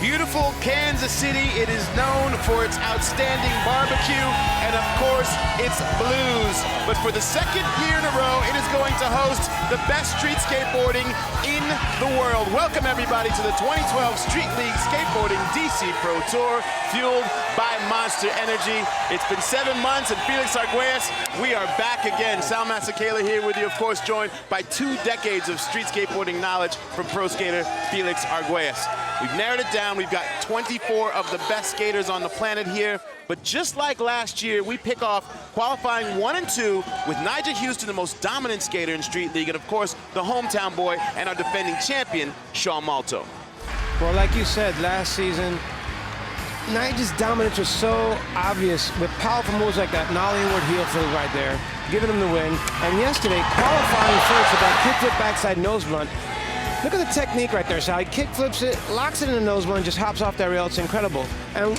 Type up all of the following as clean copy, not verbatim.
Beautiful Kansas City, it is known for its outstanding barbecue and, of course, its blues. But for the second year in a row, it is going to host the best street skateboarding in the world. Welcome, everybody, to the 2012 Street League Skateboarding DC Pro Tour, fueled by Monster Energy. It's been 7 months, and Felix Arguelles, we are back again. Sal Masakela here with you, of course, joined by 2 decades of street skateboarding knowledge from pro skater Felix Arguelles. We've narrowed it down. We've got 24 of the best skaters on the planet here. But just like last year, we pick off qualifying 1 and 2 with Nyjah Huston, the most dominant skater in Street League, and of course, the hometown boy and our defending champion, Sean Malto. Well, like you said, last season, Nyjah's dominance was so obvious with powerful moves like that nollie inward heel flip right there, giving him the win. And yesterday, qualifying first with that kickflip backside nose blunt. Look at the technique right there, Sal. He kick flips it, locks it in the nose blunt, just hops off that rail. It's incredible. And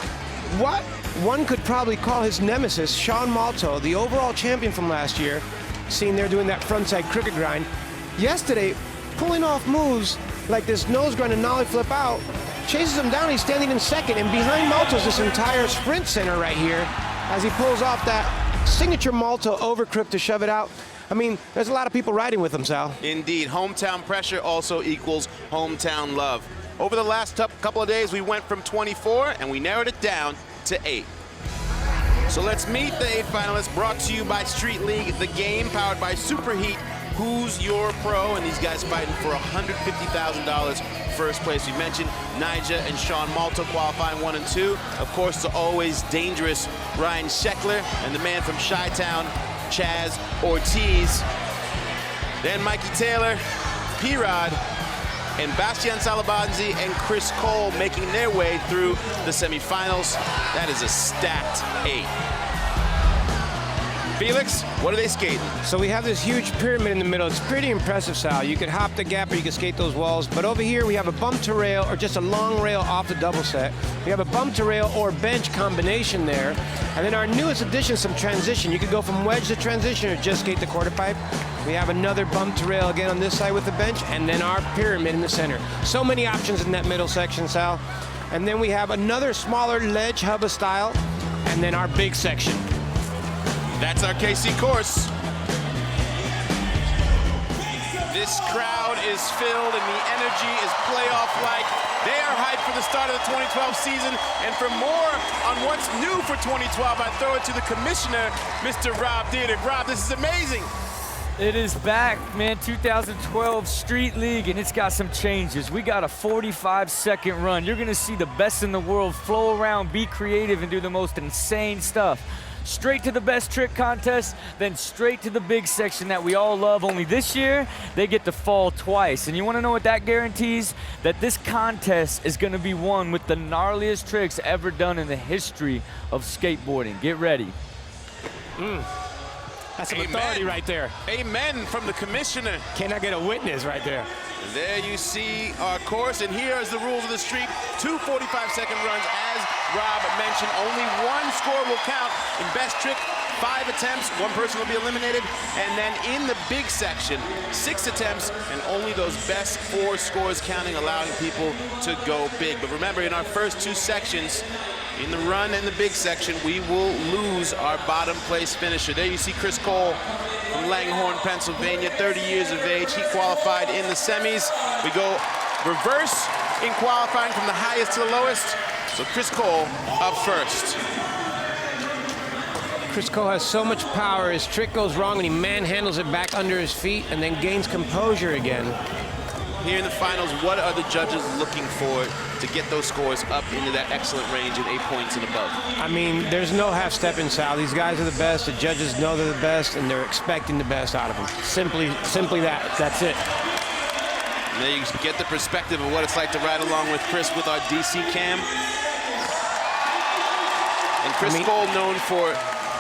what one could probably call his nemesis, Sean Malto, the overall champion from last year, seen there doing that frontside crooked grind, yesterday pulling off moves like this nose grind and nollie flip out, chases him down. He's standing in second, and behind Malto's this entire sprint center right here as he pulls off that signature Malto over crook to shove it out. I mean, there's a lot of people riding with him, Sal. Indeed. Hometown pressure also equals hometown love. Over the last couple of days, we went from 24, and we narrowed it down to 8. So let's meet the 8 finalists, brought to you by Street League, the game powered by Superheat. Who's your pro? And these guys fighting for $150,000 first place. We mentioned Nyjah and Sean Malto qualifying 1 and 2. Of course, the always dangerous Ryan Sheckler and the man from Chi-Town, Chaz Ortiz. Then Mikey Taylor, P-Rod, and Bastian Salabanzi and Chris Cole making their way through the semifinals. That is a stacked 8. Felix, what are they skating? So we have this huge pyramid in the middle. It's pretty impressive, Sal. You could hop the gap or you could skate those walls. But over here we have a bump to rail or just a long rail off the double set. We have a bump to rail or bench combination there. And then our newest addition, some transition. You could go from wedge to transition or just skate the quarter pipe. We have another bump to rail again on this side with the bench, and then our pyramid in the center. So many options in that middle section, Sal. And then we have another smaller ledge hubba style, and then our big section. That's our KC course. This crowd is filled and the energy is playoff-like. They are hyped for the start of the 2012 season. And for more on what's new for 2012, I throw it to the commissioner, Mr. Rob Dyrdek. Rob, this is amazing. It is back, man. 2012 Street League, and it's got some changes. We got a 45-second run. You're gonna see the best in the world flow around, be creative, and do the most insane stuff. Straight to the best trick contest, then straight to the big section that we all love. Only this year, they get to fall twice. And you wanna know what that guarantees? That this contest is gonna be won with the gnarliest tricks ever done in the history of skateboarding. Get ready. That's some authority right there. Amen from the commissioner. Can I get a witness right there? There you see our course, and here is the rules of the street. 2 45-second runs, as Rob mentioned. Only 1 score will count. In best trick, 5 attempts, 1 person will be eliminated. And then in the big section, 6 attempts, and only those best 4 scores counting, allowing people to go big. But remember, in our first 2 sections, in the run and the big section, we will lose our bottom place finisher. There you see Chris Cole from Langhorne, Pennsylvania, 30 years of age. He qualified in the semis. We go reverse in qualifying from the highest to the lowest. So Chris Cole up first. Chris Cole has so much power. His trick goes wrong and he manhandles it back under his feet and then gains composure again. Here in the finals, what are the judges looking for to get those scores up into that excellent range of 8 points and above? I mean, there's no half-stepping, Sal. These guys are the best. The judges know they're the best, and they're expecting the best out of them. Simply that. That's it. And there you get the perspective of what it's like to ride along with Chris with our DC cam. And Chris Cole known for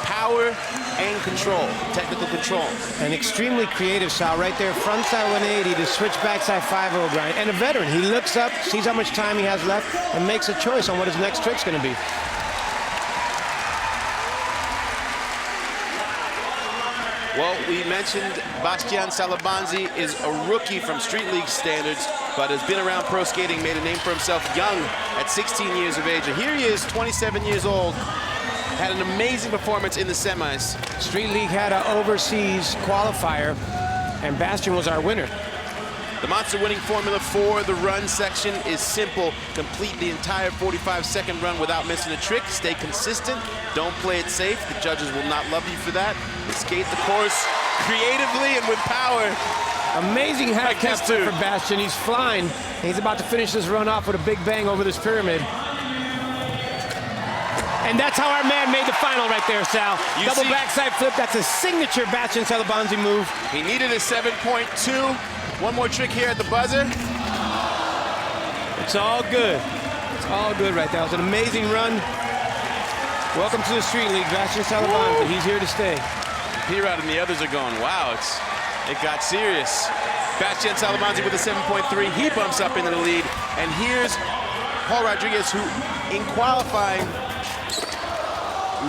power and control, technical control. And extremely creative, Sal. Right there, frontside 180 to switch backside 5-0 grind. And a veteran. He looks up, sees how much time he has left, and makes a choice on what his next trick's going to be. Well, we mentioned Bastian Salabanzi is a rookie from Street League standards, but has been around pro skating, made a name for himself young at 16 years of age. And here he is, 27 years old, had an amazing performance in the semis. Street League had an overseas qualifier, and Bastien was our winner. The monster winning formula for the run section is simple. Complete the entire 45-second run without missing a trick. Stay consistent. Don't play it safe. The judges will not love you for that. And skate the course creatively and with power. Amazing half-cap flip for Bastien. He's flying. He's about to finish this run off with a big bang over this pyramid. And that's how our man made the final right there, Sal. Double backside flip. That's a signature Bastian Salabanzi move. He needed a 7.2. One more trick here at the buzzer. It's all good. It's all good right there. It was an amazing run. Welcome to the Street League, Bastian Salabanzi. He's here to stay. P-Rod and the others are going, wow, it got serious. Bastian Salabanzi with a 7.3. He bumps up into the lead. And here's Paul Rodriguez, who in qualifying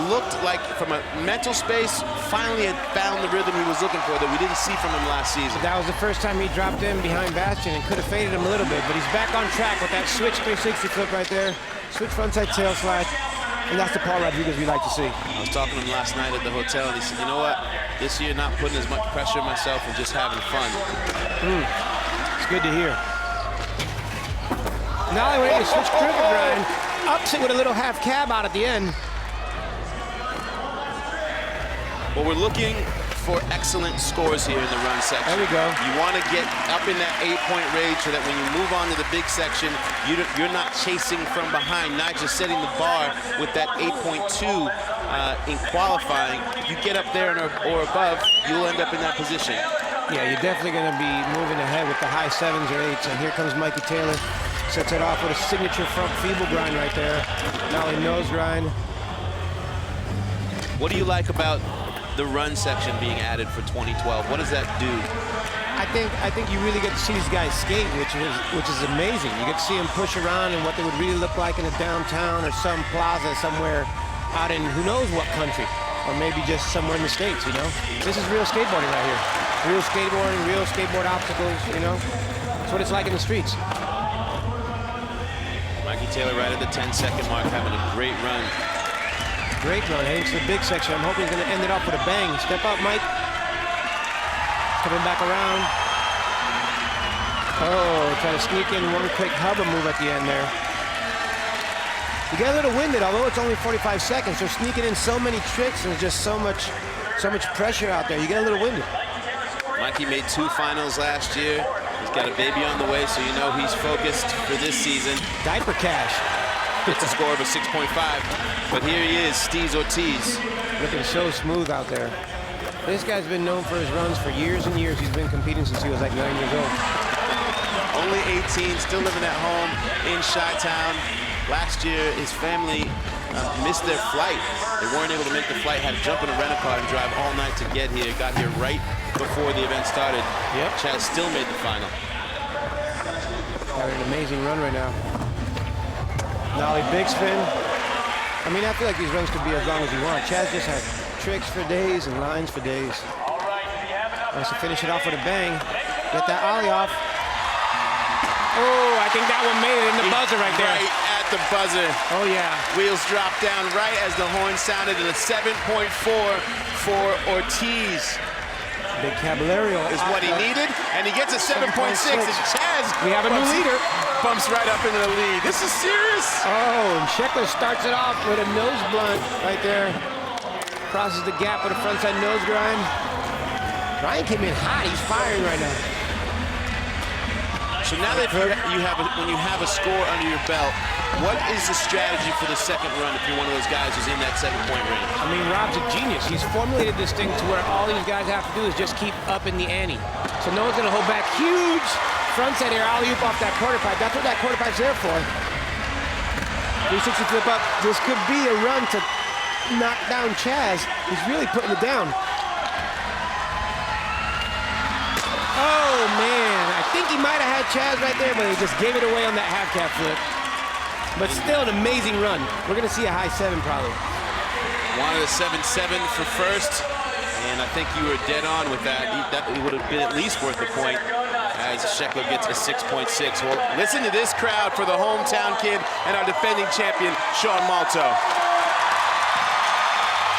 looked like, from a mental space, finally had found the rhythm he was looking for that we didn't see from him last season. That was the first time he dropped in behind Bastien and could have faded him a little bit, but he's back on track with that switch 360 flip right there, switch frontside tail slide, and that's the Paul Rodriguez we like to see. I was talking to him last night at the hotel, and he said, you know what, this year not putting as much pressure on myself and just having fun. It's good to hear. Now we're able to switch cricket grind, ups it with a little half cab out at the end. Well, we're looking for excellent scores here in the run section. There we go. You want to get up in that 8-point range so that when you move on to the big section, you're not chasing from behind. Nyjah setting the bar with that 8.2 in qualifying. If you get up there or above, you'll end up in that position. Yeah, you're definitely going to be moving ahead with the high 7s or 8s. And here comes Mikey Taylor. Sets it off with a signature front feeble grind right there. Nollie nose grind. What do you like about the run section being added for 2012? What does that do? I think you really get to see these guys skate, which is amazing. You get to see them push around and what they would really look like in a downtown or some plaza somewhere out in who knows what country, or maybe just somewhere in the States, you know? This is real skateboarding right here. Real skateboarding, real skateboard obstacles, you know? That's what it's like in the streets. Mikey Taylor right at the 10-second mark, having a great run. Great run, heading to the big section. I'm hoping he's going to end it off with a bang. Step up, Mike. Coming back around. Oh, try to sneak in one quick hubba move at the end there. You get a little winded, although it's only 45 seconds. They're sneaking in so many tricks, and there's just so much pressure out there. You get a little winded. Mikey made 2 finals last year. He's got a baby on the way, so you know he's focused for this season. Diaper cash. Gets a score of a 6.5. But here he is, Chaz Ortiz. Looking so smooth out there. This guy's been known for his runs for years and years. He's been competing since he was like 9 years old. Only 18, still living at home in Chi-Town. Last year, his family missed their flight. They weren't able to make the flight, had to jump in a rental car and drive all night to get here. Got here right before the event started. Yep. Chaz still made the final. Having an amazing run right now. Nollie big spin. I mean, I feel like these runs could be as long as you want. Chaz just has tricks for days and lines for days. Wants to finish it off with a bang. Get that ollie off. Oh, I think that one made it in the buzzer right there. Right at the buzzer. Oh, yeah. Wheels dropped down right as the horn sounded, and a 7.4 for Ortiz. Big Caballero is what he needed, and he gets a 7.6. And Chaz, we have a new leader. Bumps right up into the lead. This is serious. Oh, and Sheckler starts it off with a nose blunt right there. Crosses the gap with a frontside nose grind. Ryan came in hot. He's firing right now. So now that when you have a score under your belt, what is the strategy for the second run if you're one of those guys who's in that 7-point range? I mean, Rob's a genius. He's formulated this thing to where all these guys have to do is just keep up in the ante. So no one's going to hold back. Huge frontside air alley-oop off that quarter pipe. That's what that quarter pipe's there for. 360 flip up. This could be a run to knock down Chaz. He's really putting it down. Oh, man. I think he might have had Chaz right there, but he just gave it away on that half-cap flip. But still an amazing run. We're going to see a high 7 probably. Wanted a 7.7 for first, and I think you were dead on with that. That would have been at least worth a point as Sheckler gets a 6.6. Well, listen to this crowd for the hometown kid and our defending champion, Sean Malto.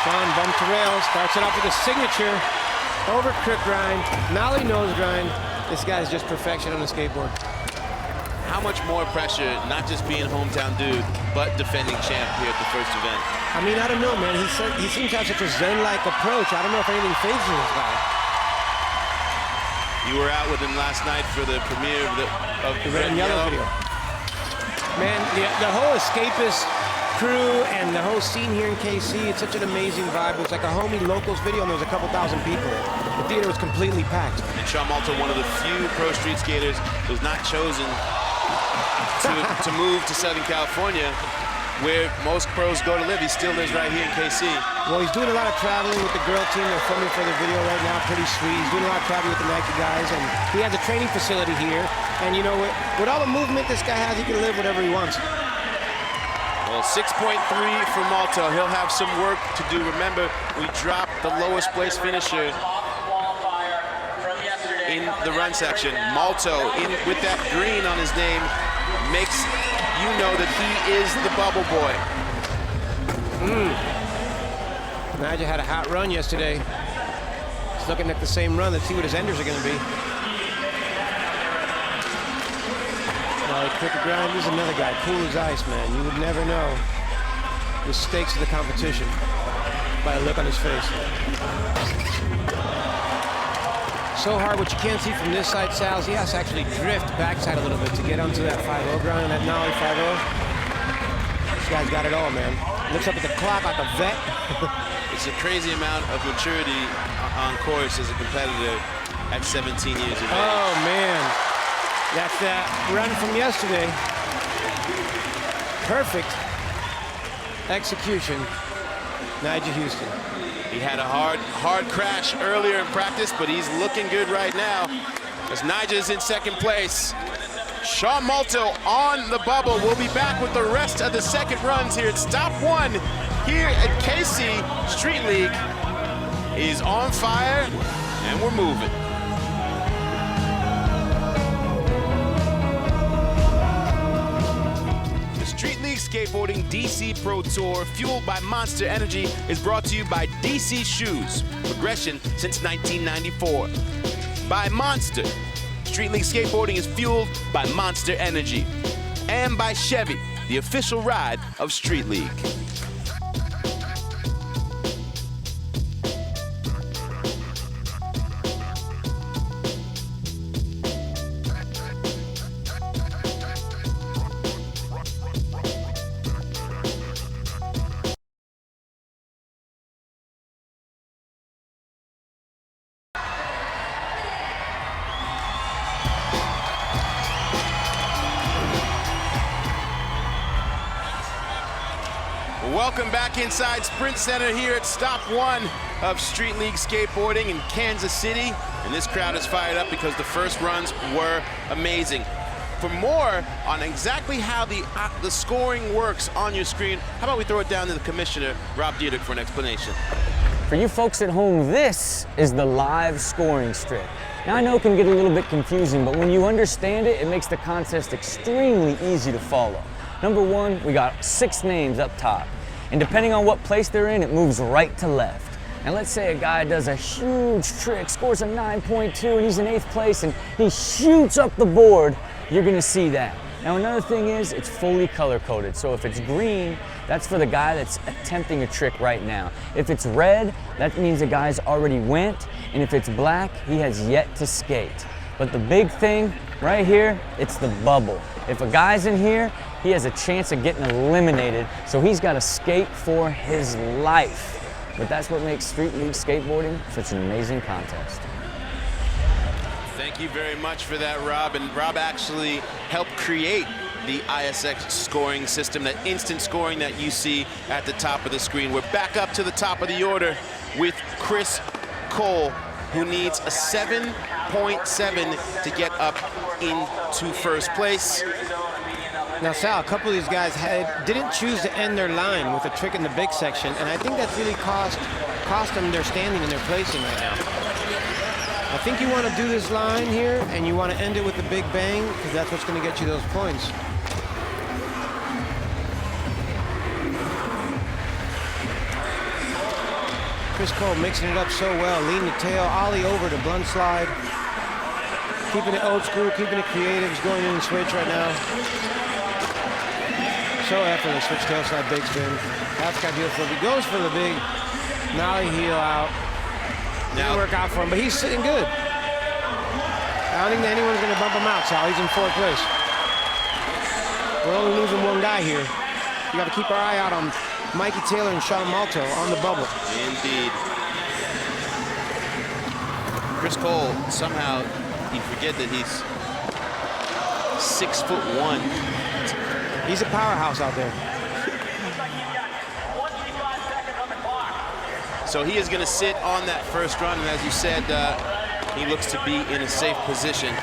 Sean bumped to rail, starts it off with a signature over crook grind, nollie nose grind. This guy's just perfection on the skateboard. How much more pressure, not just being hometown dude, but defending champ here at the first event? I mean, I don't know, man. He seems to have such a zen-like approach. I don't know if anything phases this guy. You were out with him last night for the premiere of the Red and Yellow video. Man, the whole Escapist crew and the whole scene here in KC, it's such an amazing vibe. It was like a homie locals video, and there was a couple thousand people. The theater was completely packed. And Sean Malto, one of the few pro street skaters who's not chosen to move to Southern California, where most pros go to live. He still lives right here in KC. Well, he's doing a lot of traveling with the girl team. They're filming for the video right now. Pretty sweet. He's doing a lot of traveling with the Nike guys, and he has a training facility here. And you know, with all the movement this guy has, he can live whatever he wants. Well, 6.3 for Malto. He'll have some work to do. Remember, we dropped the lowest place finisher in the run section. Malto, with that green on his name, makes you know that he is the bubble boy. Nyjah had a hot run yesterday. He's looking at the same run. Let's see what his enders are going to be. Quick grind. He's another guy, cool as ice, man. You would never know the stakes of the competition by the look on his face. So hard, what you can't see from this side, Sal, is he has to actually drift backside a little bit to get onto that 5-0 ground, that nollie 5-0. This guy's got it all, man. Looks up at the clock like a vet. It's a crazy amount of maturity on course as a competitor at 17 years of age. Oh, man. That's that run from yesterday. Perfect execution, Nyjah Huston. He had a hard crash earlier in practice, but he's looking good right now as Nyjah's in second place. Sean Malto on the bubble. We'll be back with the rest of the second runs here at Stop 1 here at KC. Street League is on fire, and we're moving. Street League Skateboarding DC Pro Tour, fueled by Monster Energy, is brought to you by DC Shoes, progression since 1994. By Monster, Street League Skateboarding is fueled by Monster Energy. And by Chevy, the official ride of Street League. Welcome back inside Sprint Center here at Stop 1 of Street League Skateboarding in Kansas City. And this crowd is fired up because the first runs were amazing. For more on exactly how the scoring works on your screen, how about we throw it down to the commissioner, Rob Dietrich, for an explanation. For you folks at home, this is the live scoring strip. Now I know it can get a little bit confusing, but when you understand it, it makes the contest extremely easy to follow. Number one, we got 6 names up top. And depending on what place they're in, it moves right to left. And let's say a guy does a huge trick, scores a 9.2, and he's in 8th place, and he shoots up the board, you're gonna see that. Now another thing is, it's fully color-coded. So if it's green, that's for the guy that's attempting a trick right now. If it's red, that means the guy's already went, and if it's black, he has yet to skate. But the big thing right here, it's the bubble. If a guy's in here, he has a chance of getting eliminated, so he's got to skate for his life. But that's what makes Street League Skateboarding such an amazing contest. Thank you very much for that, Rob. And Rob actually helped create the ISX scoring system, that instant scoring that you see at the top of the screen. We're back up to the top of the order with Chris Cole, who needs a 7.7 to get up into first place. Now, Sal, a couple of these guys didn't choose to end their line with a trick in the big section, and I think that's really cost cost them their standing and their placing right now. I think you want to do this line here, and you want to end it with the big bang, because that's what's going to get you those points. Chris Cole mixing it up so well. Lean the tail, ollie over to blunt slide. Keeping it old school, keeping it creative. He's going in and switch right now. So effortless, switch tail slide, big spin. That's got beautiful. He goes for the big nollie heel out. Didn't work out for him, but he's sitting good. I don't think anyone's going to bump him out, Sal. He's in 4th place. We're only losing one guy here. You got to keep our eye out on Mikey Taylor and Sean Malto on the bubble. Indeed. Chris Cole, somehow you forget that he's 6'1". He's a powerhouse out there. So he is going to sit on that first run, and as you said, he looks to be in a safe position.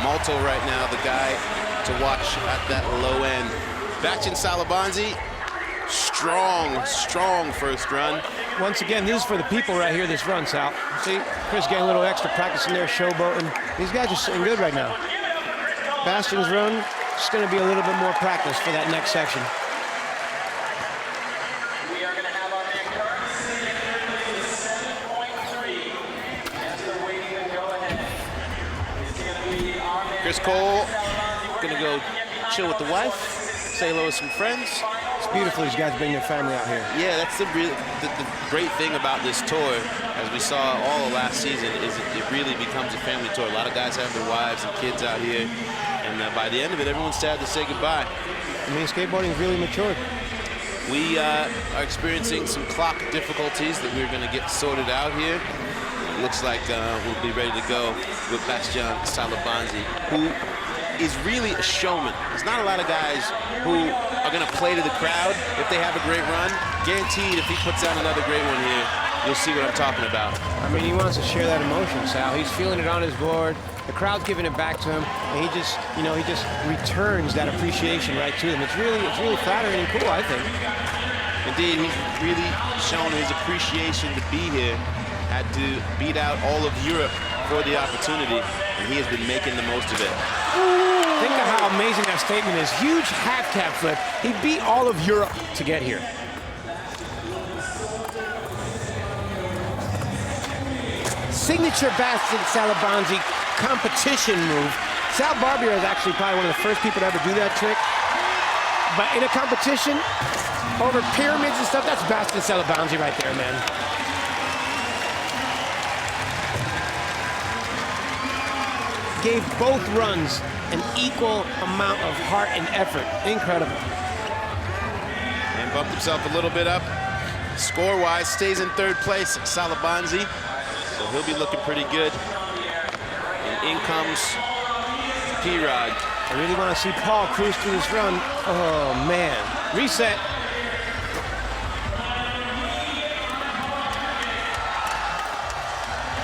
Malto right now, the guy to watch at that low end. Bastian Salabanzi, strong first run. Once again, this is for the people right here, this run, Sal. See, Chris getting a little extra practice in there, showboating. These guys are sitting good right now. Bastian's run, just going to be a little bit more practice for that next section. Chris Cole gonna go chill with the wife, say hello to some friends. It's beautiful these guys bring their family out here. Yeah, that's the great thing about this tour, as we saw all of last season, is it really becomes a family tour. A lot of guys have their wives and kids out here, and by the end of it, everyone's sad to say goodbye. I mean, skateboarding's really matured. We are experiencing some clock difficulties that we're gonna get sorted out here. Looks like we'll be ready to go with Bastian Salabanzi, who is really a showman. There's not a lot of guys who are going to play to the crowd if they have a great run. Guaranteed, if he puts out another great one here, you'll see what I'm talking about. I mean, he wants to share that emotion, Sal. He's feeling it on his board. The crowd's giving it back to him, and he just returns that appreciation right to them. It's really flattering and cool, I think. Indeed, he's really shown his appreciation to be here. Had to beat out all of Europe for the opportunity, and he has been making the most of it. Think of how amazing that statement is. Huge half cab flip. He beat all of Europe to get here. Signature Bastian Salabanzi competition move. Sal Barbier is actually probably one of the first people to ever do that trick. But in a competition, over pyramids and stuff, that's Bastian Salabanzi right there, man. Gave both runs an equal amount of heart and effort. Incredible. And bumped himself a little bit up. Score-wise, stays in 3rd place, Salabanzi. So he'll be looking pretty good. And in comes P-Rod. I really want to see Paul cruise through this run. Oh, man. Reset.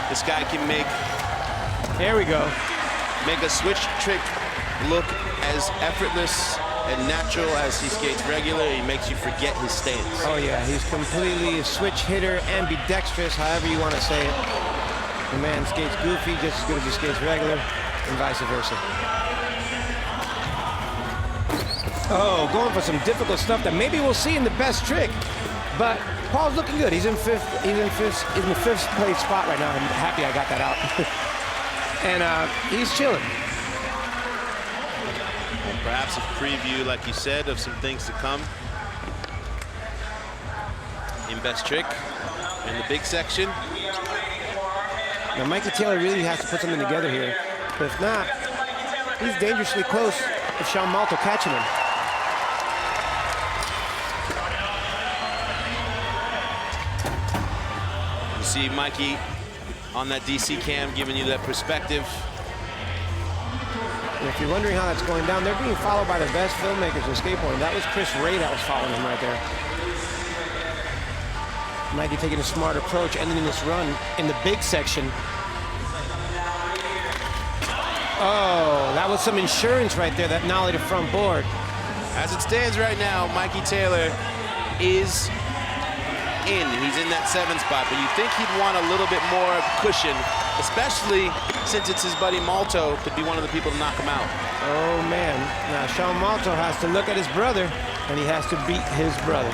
This guy can make... There we go. Make a switch trick look as effortless and natural as he skates regular. He makes you forget his stance. Oh yeah, he's completely a switch hitter, ambidextrous, however you want to say it. The man skates goofy just as good as he skates regular, and vice versa. Oh, going for some difficult stuff that maybe we'll see in the best trick. But Paul's looking good. He's in 5th. He's in the 5th place spot right now. I'm happy I got that out. And he's chilling. Well, perhaps a preview, like you said, of some things to come in best trick in the big section. Now, Mikey Taylor really has to put something together here. But if not, he's dangerously close to Sean Malto catching him. You see Mikey on that DC cam, giving you that perspective. And if you're wondering how that's going down, they're being followed by the best filmmakers in skateboarding. That was Chris Ray that was following him right there. Mikey taking a smart approach, ending this run in the big section. Oh, that was some insurance right there, that nollie to front board. As it stands right now, Mikey Taylor is in. He's in that 7 spot, but you think he'd want a little bit more cushion, especially since it's his buddy Malto could be one of the people to knock him out. Oh, man. Now, Sean Malto has to look at his brother, and he has to beat his brother.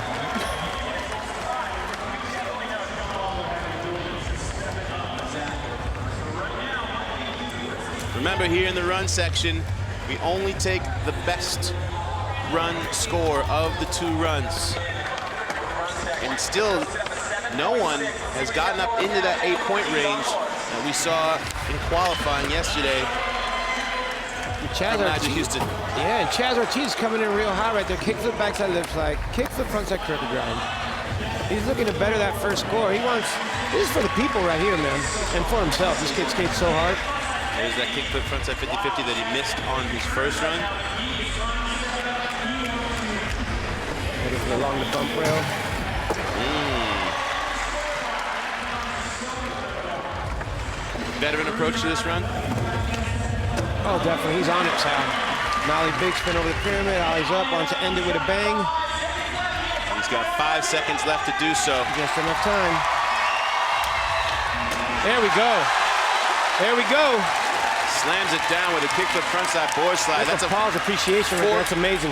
Remember, here in the run section, we only take the best run score of the 2 runs. And still, no one has gotten up into that 8-point range that we saw in qualifying yesterday. Chaz Ortiz, Huston. Yeah, and Chaz Ortiz coming in real high right there. Kickflip backside lip slide, kickflip frontside crooked grind. He's looking to better that first score. He wants, this is for the people right here, man, and for himself. This kid skates so hard. There's that kickflip frontside 50-50 that he missed on his first run. Ready for along the bump rail. Veteran approach to this run. Oh, definitely. He's on it, Sal. Nollie big spin over the pyramid. Ollie's up. Wants to end it with a bang. He's got 5 seconds left to do so. Just enough time. There we go. There we go. Slams it down with a kickflip frontside board slide. That's a Paul's appreciation right there. That's amazing.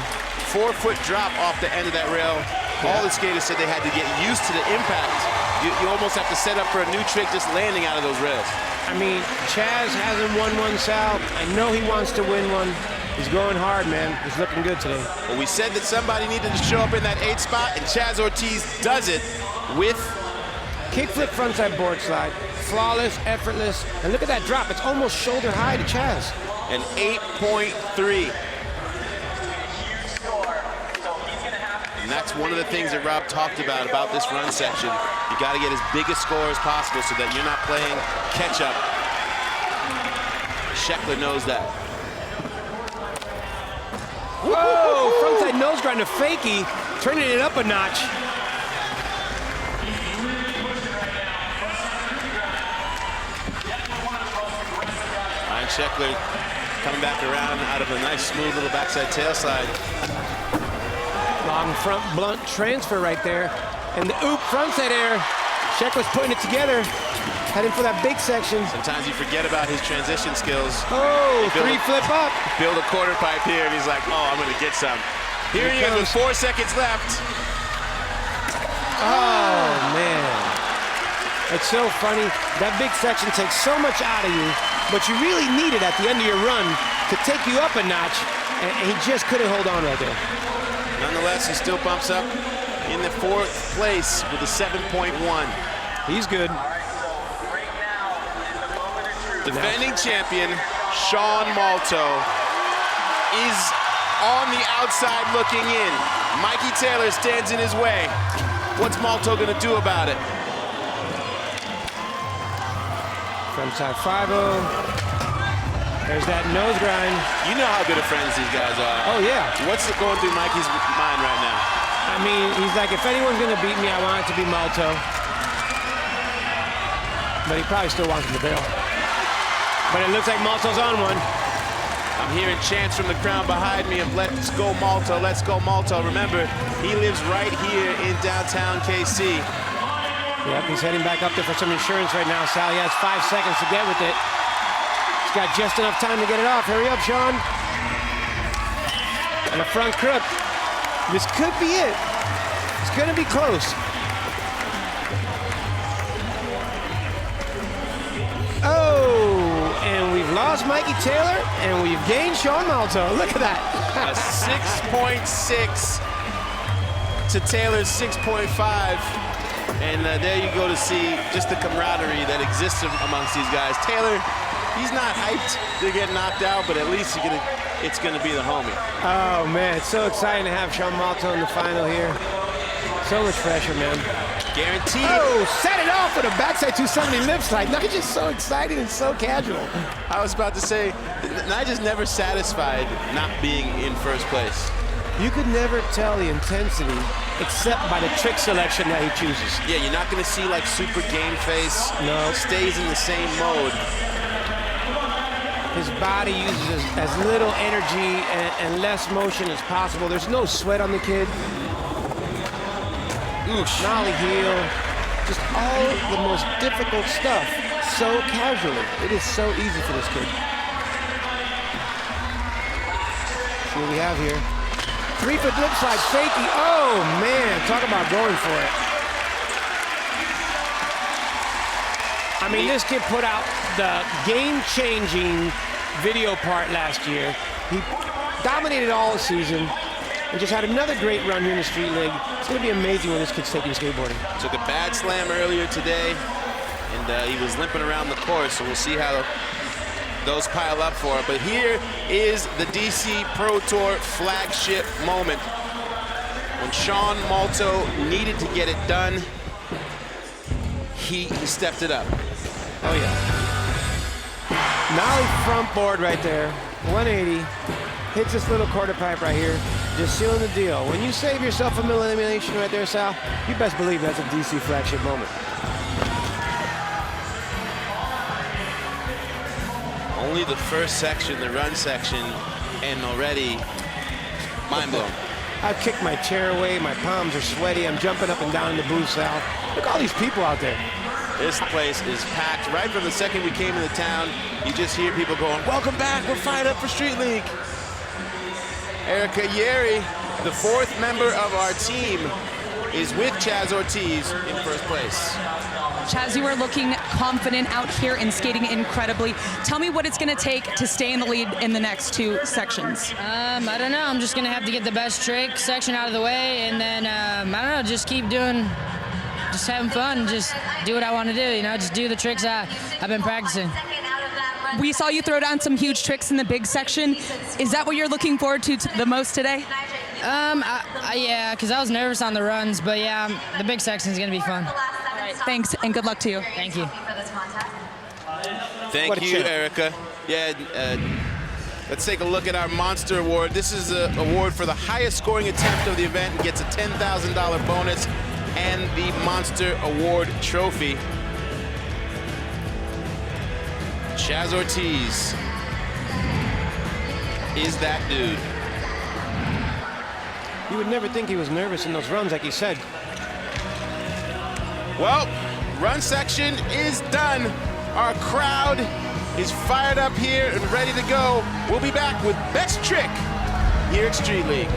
4-foot drop off the end of that rail. All the skaters said they had to get used to the impact. You almost have to set up for a new trick just landing out of those rails. I mean, Chaz hasn't won one, Sal. I know he wants to win one. He's going hard, man. He's looking good today. Well, we said that somebody needed to show up in that 8 spot, and Chaz Ortiz does it with kickflip frontside board slide. Flawless, effortless. And look at that drop. It's almost shoulder high to Chaz. an 8.3. And that's one of the things that Rob talked about this run section. You got to get as big a score as possible so that you're not playing catch-up. Sheckler knows that. Whoa! Frontside nose grind to fakie, turning it up a notch. Ryan Sheckler coming back around out of a nice, smooth little backside tail slide. Long front blunt transfer right there. And the oop frontside air. Sheckler's putting it together. Heading for that big section. Sometimes you forget about his transition skills. Oh, three flip up. Build a quarter pipe here, and he's like, oh, I'm gonna get some. Here he is with 4 seconds left. Oh, man. It's so funny. That big section takes so much out of you, but you really need it at the end of your run to take you up a notch, and he just couldn't hold on right there. Nonetheless, he still bumps up in the 4th place with a 7.1. He's good. Defending champion Sean Malto is on the outside looking in. Mikey Taylor stands in his way. What's Malto gonna do about it? Frontside 5-0. There's that nose grind. You know how good of friends these guys are. Oh, yeah. What's going through Mikey's mind right now? I mean, he's like, if anyone's gonna beat me, I want it to be Malto. But he probably still wants him to bail. But it looks like Malto's on one. I'm hearing chants from the crowd behind me of let's go Malto, let's go Malto. Remember, he lives right here in downtown KC. Yep, he's heading back up there for some insurance right now, Sal. He has 5 seconds to get with it. He's got just enough time to get it off. Hurry up, Sean. And a front crook. This could be it. It's gonna be close. Oh, and we've lost Mikey Taylor, and we've gained Sean Malto. Look at that. A 6.6 to Taylor's 6.5. And there you go to see just the camaraderie that exists amongst these guys. Taylor, he's not hyped to get knocked out, but at least it's gonna be the homie. Oh, man, it's so exciting to have Sean Malto in the final here. So much pressure, man. Guaranteed. Oh, set it off with a backside 270 lip slide. Nyjah's so exciting and so casual. I was about to say, Nyjah's never satisfied not being in first place. You could never tell the intensity except by the trick selection that he chooses. Yeah, you're not gonna see like super game face. No. Stays in the same mode. His body uses as little energy and less motion as possible. There's no sweat on the kid. Oosh. nollie heel, just all the most difficult stuff so casually. It is so easy for this kid. See what we have here. 3-foot lip slide, fakie. Oh man, talk about going for it. I mean, this kid put out the game-changing video part last year. He dominated all season and just had another great run here in the Street League. It's going to be amazing when this kid's taking skateboarding. Took a bad slam earlier today, and he was limping around the course, so we'll see how those pile up for him. But here is the DC Pro Tour flagship moment. When Sean Malto needed to get it done, he stepped it up. Oh yeah. Nollie front board right there, 180. Hits this little quarter pipe right here, just sealing the deal. When you save yourself a middle elimination right there, Sal, you best believe that's a DC flagship moment. Only the first section, the run section, and already mind blown. I've kicked my chair away, my palms are sweaty, I'm jumping up and down in the booth, Sal. Look at all these people out there. This place is packed. Right from the second we came into town, you just hear people going, welcome back, we're fired up for Street League. Erica Yeri, the fourth member of our team, is with Chaz Ortiz in first place. Chaz, you are looking confident out here and skating incredibly. Tell me what it's going to take to stay in the lead in the next two sections. I don't know. I'm just going to have to get the best trick section out of the way, and then, I don't know, just keep doing, just having fun, just do what I want to do, you know, just do the tricks I've been practicing. We saw you throw down some huge tricks in the big section. Is that what you're looking forward to the most today? Yeah, because I was nervous on the runs, but yeah, the big section is going to be fun. All right, thanks, and good luck to you. Thank you. Thank you, Erica. Yeah, let's take a look at our Monster Award. This is an award for the highest scoring attempt of the event and gets a $10,000 bonus and the Monster Award trophy. Chaz Ortiz is that dude. You would never think he was nervous in those runs, like he said. Well, run section is done. Our crowd is fired up here and ready to go. We'll be back with Best Trick here at Street League.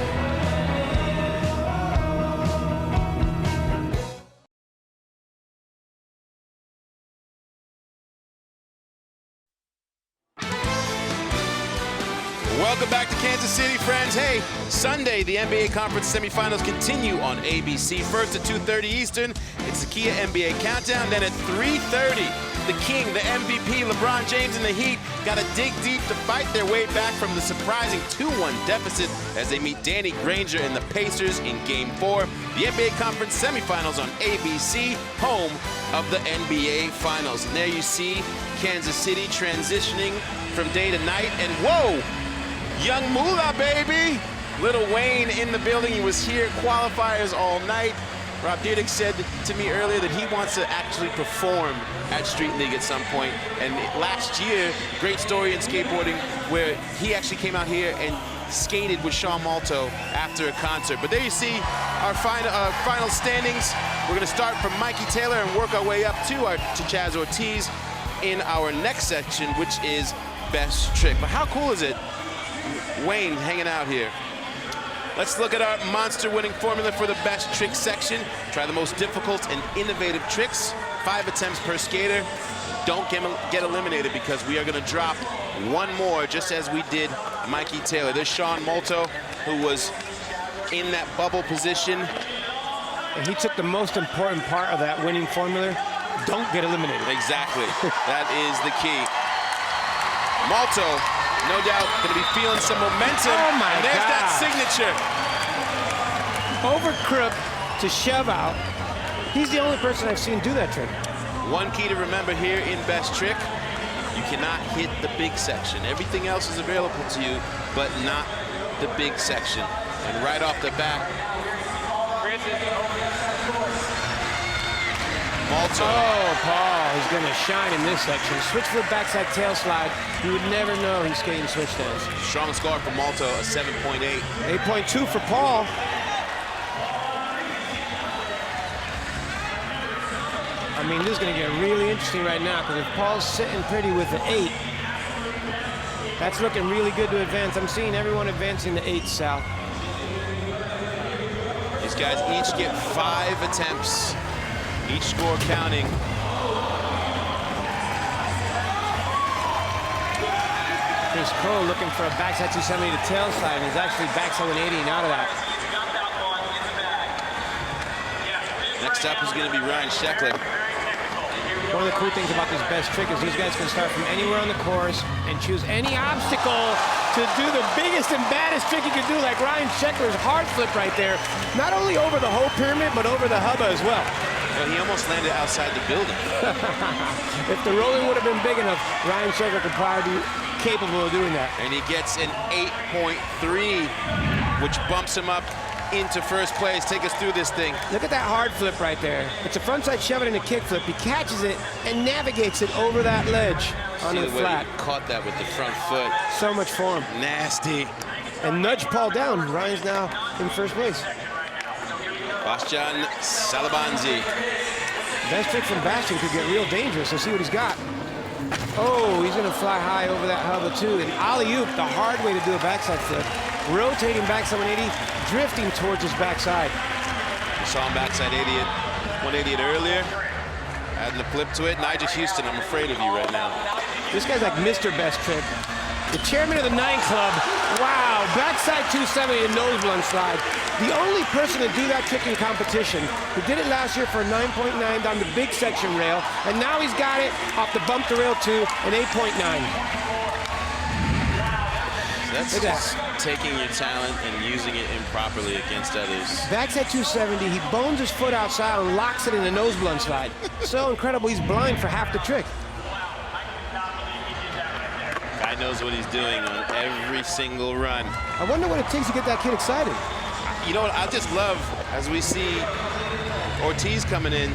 Welcome back to Kansas City, friends. Hey, Sunday, the NBA Conference semifinals continue on ABC. First at 2:30 Eastern, it's the Kia NBA Countdown. Then at 3:30, the King, the MVP, LeBron James and the Heat got to dig deep to fight their way back from the surprising 2-1 deficit as they meet Danny Granger and the Pacers in Game 4. The NBA Conference semifinals on ABC, home of the NBA Finals. And there you see Kansas City transitioning from day to night. And whoa! Young Moolah, baby! Little Wayne in the building. He was here at qualifiers all night. Rob Dyrdek said to me earlier that he wants to actually perform at Street League at some point. And last year, great story in skateboarding where he actually came out here and skated with Sean Malto after a concert. But there you see our final standings. We're going to start from Mikey Taylor and work our way up to Chaz Ortiz in our next section, which is Best Trick. But how cool is it? Wayne hanging out here. Let's look at our monster winning formula for the best trick section. Try the most difficult and innovative tricks. 5 attempts per skater. Don't get eliminated because we are going to drop one more just as we did Mikey Taylor. There's Sean Malto, who was in that bubble position. And he took the most important part of that winning formula. Don't get eliminated. Exactly. That is the key. Malto, no doubt, going to be feeling some momentum. Oh my and there's God. that signature. Over crook to shove out. He's the only person I've seen do that trick. One key to remember here in Best Trick, you cannot hit the big section. Everything else is available to you, but not the big section. And right off the bat, Malto. Oh, Paul, he's going to shine in this section. Switch foot backside tail slide. You would never know he's skating switch stands. Strong score for Malto, a 7.8. 8.2 for Paul. I mean, this is going to get really interesting right now because if Paul's sitting pretty with the 8, that's looking really good to advance. I'm seeing everyone advancing the 8, Sal. These guys each get 5 attempts, each score counting. Chris Cole looking for a backside 270 to tail slide, and he's actually backside 180 and out of that. Next up is going to be Ryan Sheckler. One of the cool things about this best trick is these guys can start from anywhere on the course and choose any obstacle to do the biggest and baddest trick you can do, like Ryan Sheckler's hard flip right there. Not only over the whole pyramid, but over the hubba as well. Well, he almost landed outside the building. If the rolling would have been big enough, Ryan Sheckler could probably be capable of doing that. And he gets an 8.3, which bumps him up into first place. Take us through this thing. Look at that hard flip right there. It's a frontside shove it and a kick flip. He catches it and navigates it over that ledge onto the flat. He caught that with the front foot. So much form. Nasty. And nudge Paul down. Ryan's now in first place. Bastian Salabanzi. Best trick from Bastien could get real dangerous. Let's see what he's got. Oh, he's going to fly high over that hubba too. And alley-oop, the hard way to do a backside flip. Rotating backside 180, drifting towards his backside. We saw him backside 180 earlier. Adding the flip to it. Nyjah Huston, I'm afraid of you right now. This guy's like Mr. Best Trick. The chairman of the 9 Club. Wow, backside 270 and nose blunt slide. The only person to do that trick in competition, who did it last year for a 9.9 down the big section rail, and now he's got it off the bump to rail 2, an 8.9. That's just taking your talent and using it improperly against others. Backside 270, he bones his foot outside and locks it in a nose blunt slide. So incredible, he's blind for half the trick. Guy knows what he's doing on every single run. I wonder what it takes to get that kid excited. You know what, I just love, as we see Ortiz coming in.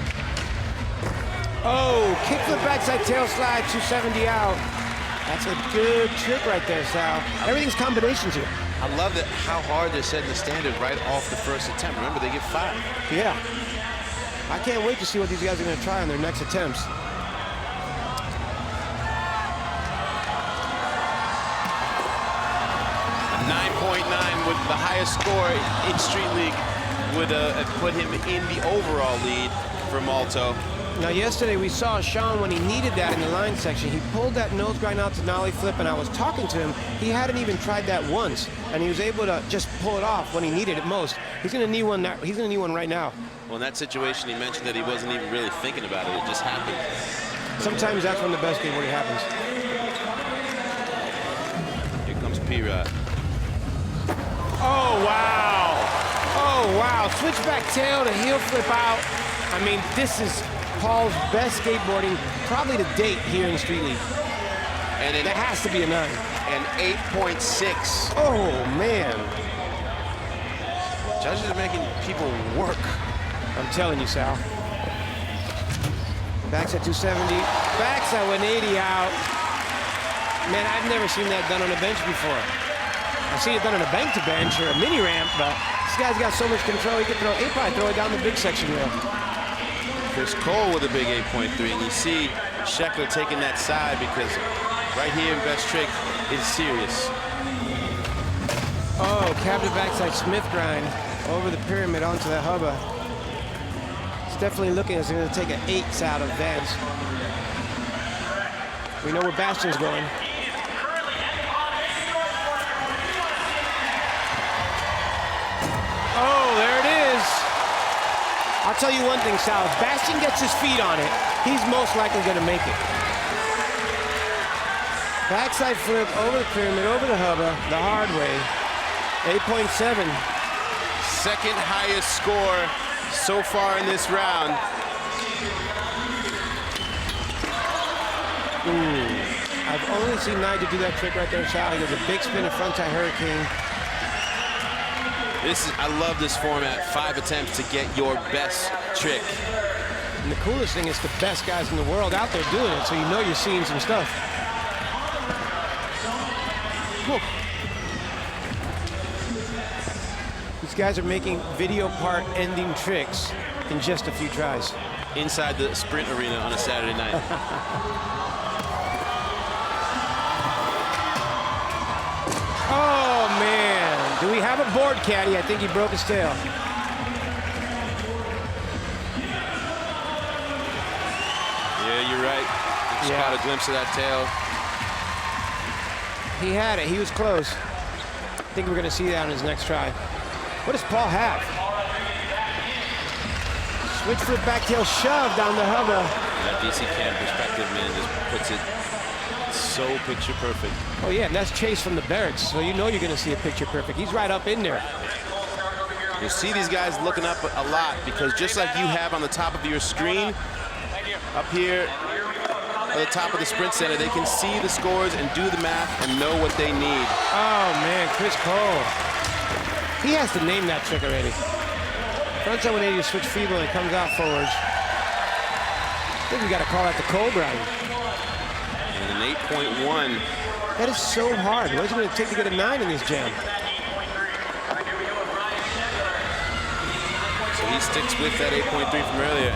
Oh, kickflip backside tail slide, 270 out. That's a good trick right there, Sal. Everything's combinations here. I love that how hard they're setting the standard right off the first attempt. Remember, they get 5. Yeah. I can't wait to see what these guys are going to try on their next attempts. A 9.9 with the highest score in Street League would have put him in the overall lead for Malto. Now, yesterday we saw Sean when he needed that in the line section. He pulled that nose grind out to nollie flip, and I was talking to him. He hadn't even tried that once, and he was able to just pull it off when he needed it most. He's going to need one. He's going to need one right now. Well, in that situation, he mentioned that he wasn't even really thinking about it. It just happened. Sometimes that's when the best skateboarding happens. Here comes P-Rod. Oh, wow. Oh, wow. Switchback tail to heel flip out. I mean, this is Paul's best skateboarding, probably to date here in Street League. And that has to be a 9. An 8.6. Oh, man. Judges are making people work. I'm telling you, Sal. Backside 270, backside 180 out. Man, I've never seen that done on a bench before. I've seen it done on a bank to bench or a mini ramp, but this guy's got so much control, he can probably throw it down the big section rail. Chris Cole with a big 8.3, and you see Sheckler taking that side because right here in best trick is serious. Oh, captive backside Smith grind over the pyramid onto the hubba. It's definitely looking as it's going to take an 8 out of Vance. We know where Bastian's going. Oh, there it is. I'll tell you one thing, Sal. If Bastien gets his feet on it, he's most likely going to make it. Backside flip over the pyramid, over the hubba, the hard way. 8.7. Second highest score so far in this round. Ooh. I've only seen Nyjah do that trick right there, Sal. He does a big spin, a frontside hurricane. I love this format, 5 attempts to get your best trick. And the coolest thing is the best guys in the world out there doing it, so you know you're seeing some stuff. Cool. These guys are making video part ending tricks in just a few tries. inside the sprint arena on a Saturday night. Oh, man. Do we have a board caddy? I think he broke his tail. Yeah, you're right. Just caught a glimpse of that tail. He had it. He was close. I think we're going to see that on his next try. What does Paul have? Switch flip back tail shove down the hubba. That DC cam perspective, man, just puts it so picture perfect. Oh, yeah, and that's Chase from the barracks, so you know you're going to see a picture perfect. He's right up in there. You'll see these guys looking up a lot because just like you have on the top of your screen, up here at the top of the sprint center, they can see the scores and do the math and know what they need. Oh, man, Chris Cole. He has to name that trick already. Frontside 180 switch feeble and it comes out forwards. I think we got to call that the Cole grind. And an 8.1. That is so hard. What is it going to take to get a 9 in this jam? So he sticks with that 8.3 from earlier.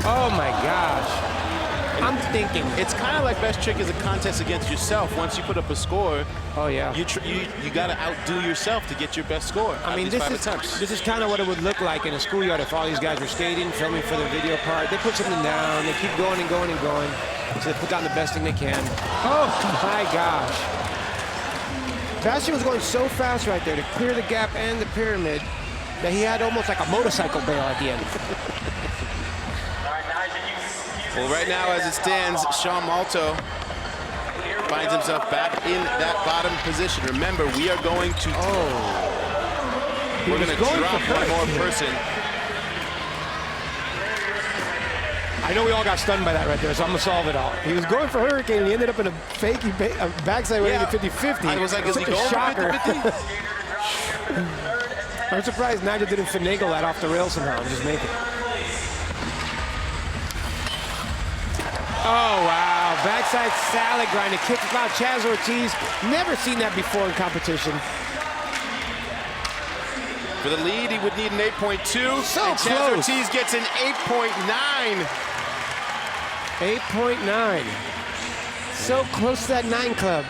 Oh my gosh. I'm thinking. It's kind of like best trick is a contest against yourself. Once you put up a score, Oh yeah. you got to outdo yourself to get your best score. I mean, this is kind of what it would look like in a schoolyard if all these guys were skating, filming for the video part. They put something down, they keep going and going and going, so they put down the best thing they can. Oh my gosh. Bastien was going so fast right there to clear the gap and the pyramid that he had almost like a motorcycle bail at the end. Well, right now, as it stands, Sean Malto finds himself back in that bottom position. Remember, we are going to... We're going to drop one more person. I know we all got stunned by that right there, so I'm going to solve it all. He was going for Hurricane, and he ended up in a fakey backside way to 50-50. I was like, is he going for 50-50? I'm surprised Nyjah didn't finagle that off the rail somehow and just make it. Oh, wow. Backside salad grind. It kicks out Chaz Ortiz. Never seen that before in competition. For the lead, he would need an 8.2. So and Chaz close. Ortiz gets an 8.9. 8.9. So close to that 9 club.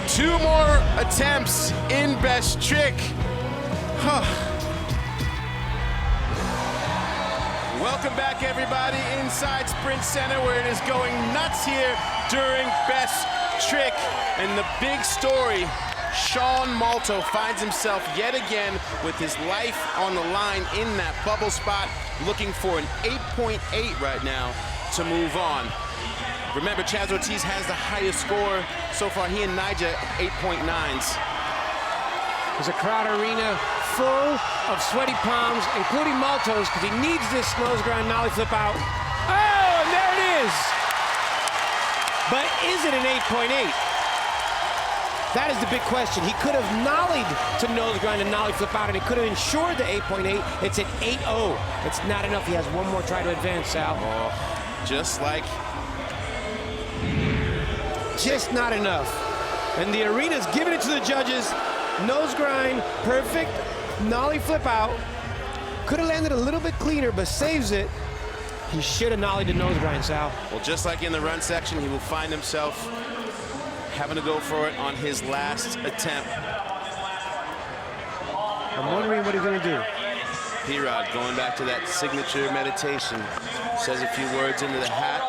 2 more attempts in best trick. Welcome back, everybody, inside Sprint Center, where it is going nuts here during best trick. And the big story, Sean Malto finds himself yet again with his life on the line in that bubble spot, looking for an 8.8 right now to move on. Remember, Chaz Ortiz has the highest score so far. He and Nyjah 8.9s. There's a crowd arena full of sweaty palms, including Malto's, because he needs this nose grind nollie flip out. Oh, and there it is. But is it an 8.8? That is the big question. He could have nollied to nose grind and nollie flip out, and he could have ensured the 8.8. It's an 8.0. It's not enough. He has one more try to advance, Sal. Oh, just not enough. And the arena's giving it to the judges. Nose grind, perfect. Nollie flip out. Could have landed a little bit cleaner, but saves it. He should have nollied the nose grind, Sal. Well, just like in the run section, he will find himself having to go for it on his last attempt. I'm wondering what he's going to do. P-Rod going back to that signature meditation. Says a few words into the hat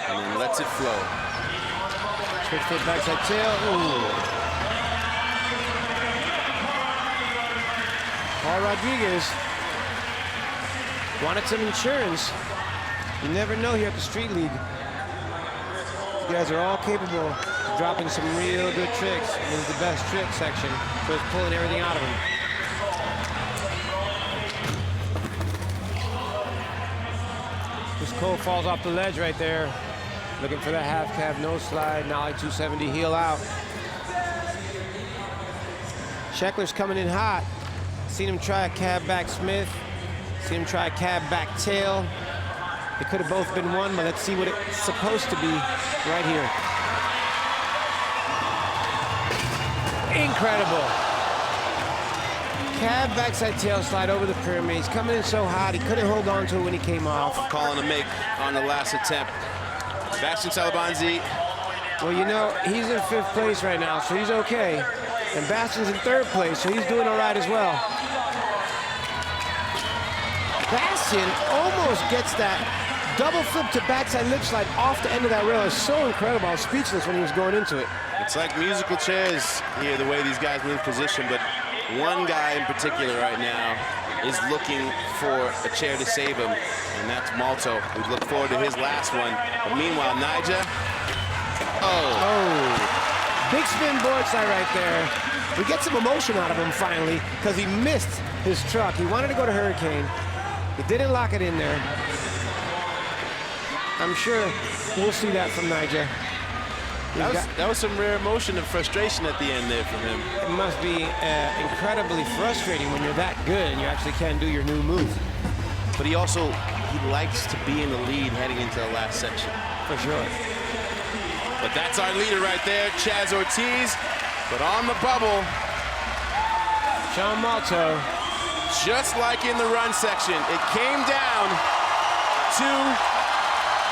and then lets it flow. Switch foot backside tail. Ooh. Paul Rodriguez wanted some insurance. You never know here at the Street League. You guys are all capable of dropping some real good tricks. This is the best trick section, so it's pulling everything out of them. Chris Cole falls off the ledge right there. Looking for that half cab nose slide, nollie 270 heel out. Sheckler's coming in hot. Seen him try a cab back Smith. Seen him try a cab back tail. It could have both been one, but let's see what it's supposed to be right here. Incredible. Cab backside tail slide over the pyramid. He's coming in so hot, he couldn't hold on to it when he came off. Calling a make on the last attempt. Bastian Salabanzi. Well, you know, he's in 5th place right now, so he's okay. And Bastian's in 3rd place, so he's doing all right as well. Bastian almost gets that double flip to backside lip slide off the end of that rail. It's so incredible. I was speechless when he was going into it. It's like musical chairs here, the way these guys move position, but one guy in particular right now is looking for a chair to save him, and that's Malto. We look forward to his last one. But meanwhile, Nyjah. Oh, big spin board slide right there. We get some emotion out of him finally because he missed his truck. He wanted to go to Hurricane. He didn't lock it in there. I'm sure we'll see that from Nyjah. That was some rare emotion and frustration at the end there from him. It must be incredibly frustrating when you're that good and you actually can't do your new move. But he likes to be in the lead heading into the last section. For sure. But that's our leader right there, Chaz Ortiz. But on the bubble, Sean Malto. Just like in the run section, it came down to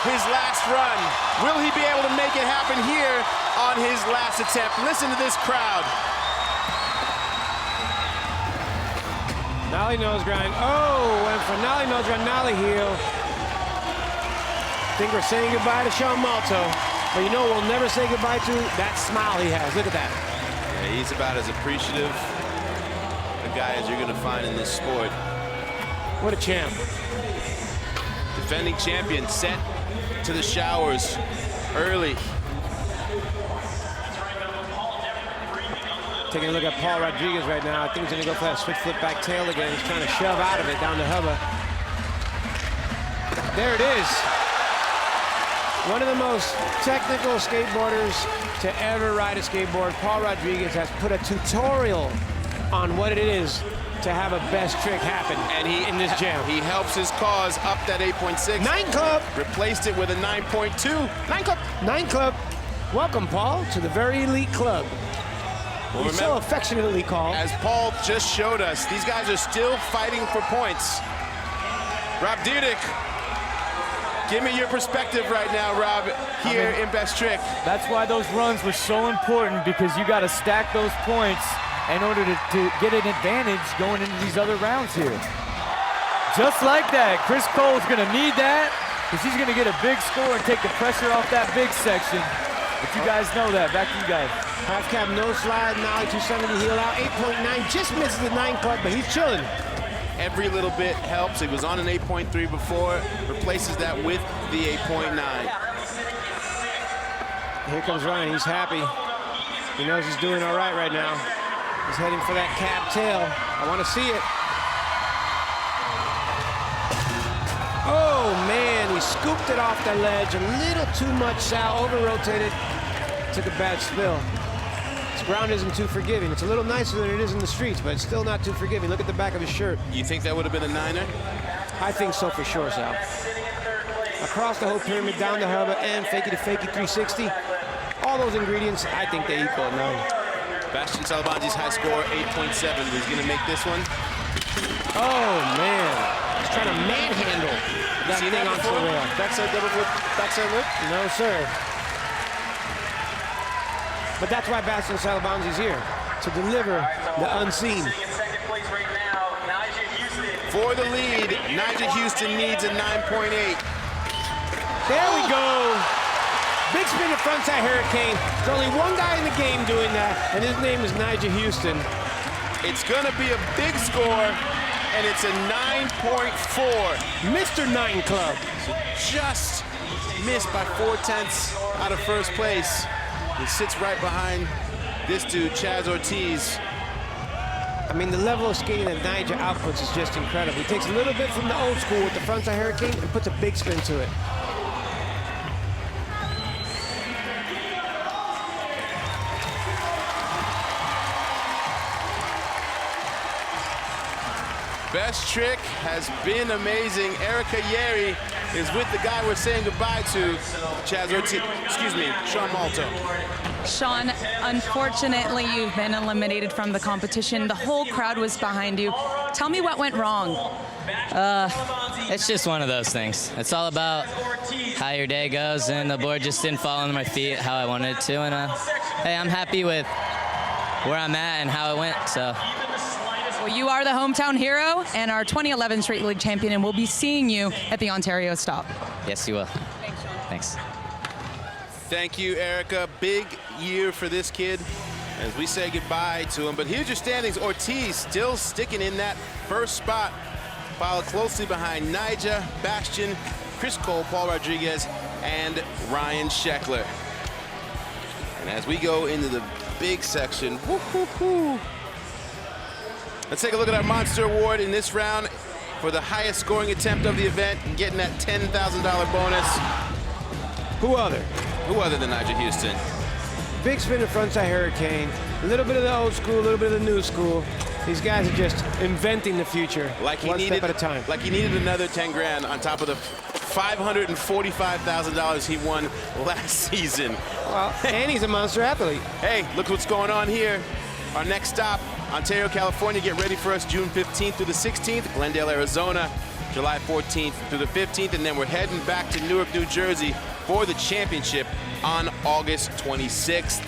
his last run. Will he be able to make it happen here on his last attempt? Listen to this crowd. Nollie nose grind. Oh, went for Nollie nose grind, Nollie heel. I think we're saying goodbye to Sean Malto. But you know we'll never say goodbye to that smile he has. Look at that. Yeah, he's about as appreciative a guy as you're going to find in this sport. What a champ. Defending champion sent to the showers early. Taking a look at Paul Rodriguez right now. I think he's going to go for that switch flip back tail again. He's trying to shove out of it down the hubba. There it is. One of the most technical skateboarders to ever ride a skateboard. Paul Rodriguez has put a tutorial on what it is to have a best trick happen And he in this jam. He helps his cause up that 8.6. 9 Club. Replaced it with a 9.2. 9 Club. 9 Club. Welcome, Paul, to the very elite club. Well, He's so affectionately called. As Paul just showed us, these guys are still fighting for points. Rob Dyrdek, give me your perspective right now, Rob, here in Best Trick. That's why those runs were so important, because you got to stack those points in order to get an advantage going into these other rounds here. Just like that, Chris Cole's going to need that, because he's going to get a big score and take the pressure off that big section. But you guys know that. Back to you guys. Half cab, no slide, Nollie 270 heel out, 8.9, just misses the 9 Club, but he's chilling. Every little bit helps. He was on an 8.3 before, replaces that with the 8.9. Here comes Ryan, he's happy. He knows he's doing all right now. He's heading for that cab tail. I want to see it. Oh man, he scooped it off the ledge. A little too much, Sal, over-rotated. Took a bad spill. This ground isn't too forgiving. It's a little nicer than it is in the streets, but it's still not too forgiving. Look at the back of his shirt. You think that would have been a 9er? I think so for sure, Sal. Across the whole pyramid, down the hubba, and fakey to fakey 360. All those ingredients, I think they equal a 9. Bastian Salabanzi's high score, 8.7. He's going to make this one. Oh, man. He's trying to manhandle that Seen thing that onto the before? rail. Backside double flip, backside lip? No, sir. But that's why Bastian Salabanzi's here, to deliver the unseen. For the lead, Nyjah Huston needs a 9.8. There we go. Big spin to frontside hurricane. There's only one guy in the game doing that, and his name is Nyjah Huston. It's going to be a big score, and it's a 9.4. Mr. 9 Club. So just missed by 0.4 out of first place. He sits right behind this dude, Chaz Ortiz. I mean, the level of skating that Nyjah outputs is just incredible. He takes a little bit from the old school with the frontside hurricane and puts a big spin to it. Best trick has been amazing. Erica Yeri is with the guy we're saying goodbye to, Chaz Ortiz, excuse me, Sean Malto. Sean, unfortunately, you've been eliminated from the competition. The whole crowd was behind you. Tell me what went wrong. It's just one of those things. It's all about how your day goes, and the board just didn't fall under my feet how I wanted it to. And hey, I'm happy with where I'm at and how it went. So. Well, you are the hometown hero and our 2011 Street League champion, and we'll be seeing you at the Ontario stop. Yes, you will. Thanks, Sean. Thanks. Thank you, Erica. Big year for this kid as we say goodbye to him. But here's your standings. Ortiz still sticking in that first spot, followed closely behind Nyjah, Bastien, Chris Cole, Paul Rodriguez, and Ryan Sheckler. And as we go into the big section, let's take a look at our Monster Award in this round for the highest scoring attempt of the event and getting that $10,000 bonus. Who other? Who other than Nyjah Huston? Big spin in frontside hurricane. A little bit of the old school, a little bit of the new school. These guys are just inventing the future, one step at a time. Like he needed another 10 grand on top of the $545,000 he won last season. Well, and he's a monster athlete. Hey, look what's going on here. Our next stop, Ontario, California. Get ready for us June 15th through the 16th. Glendale, Arizona, July 14th through the 15th. And then we're heading back to Newark, New Jersey for the championship on August 26th.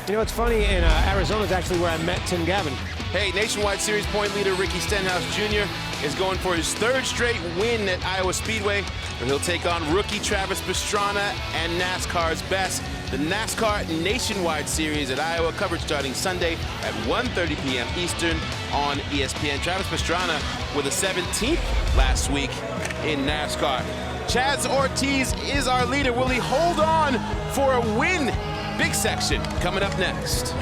You know, it's funny, in Arizona is actually where I met Tim Gavin. Hey, Nationwide Series point leader Ricky Stenhouse Jr. is going for his third straight win at Iowa Speedway, where he'll take on rookie Travis Pastrana and NASCAR's best. The NASCAR Nationwide Series at Iowa, coverage starting Sunday at 1:30 p.m. Eastern on ESPN. Travis Pastrana with a 17th last week in NASCAR. Chaz Ortiz is our leader. Will he hold on for a win? Big section coming up next.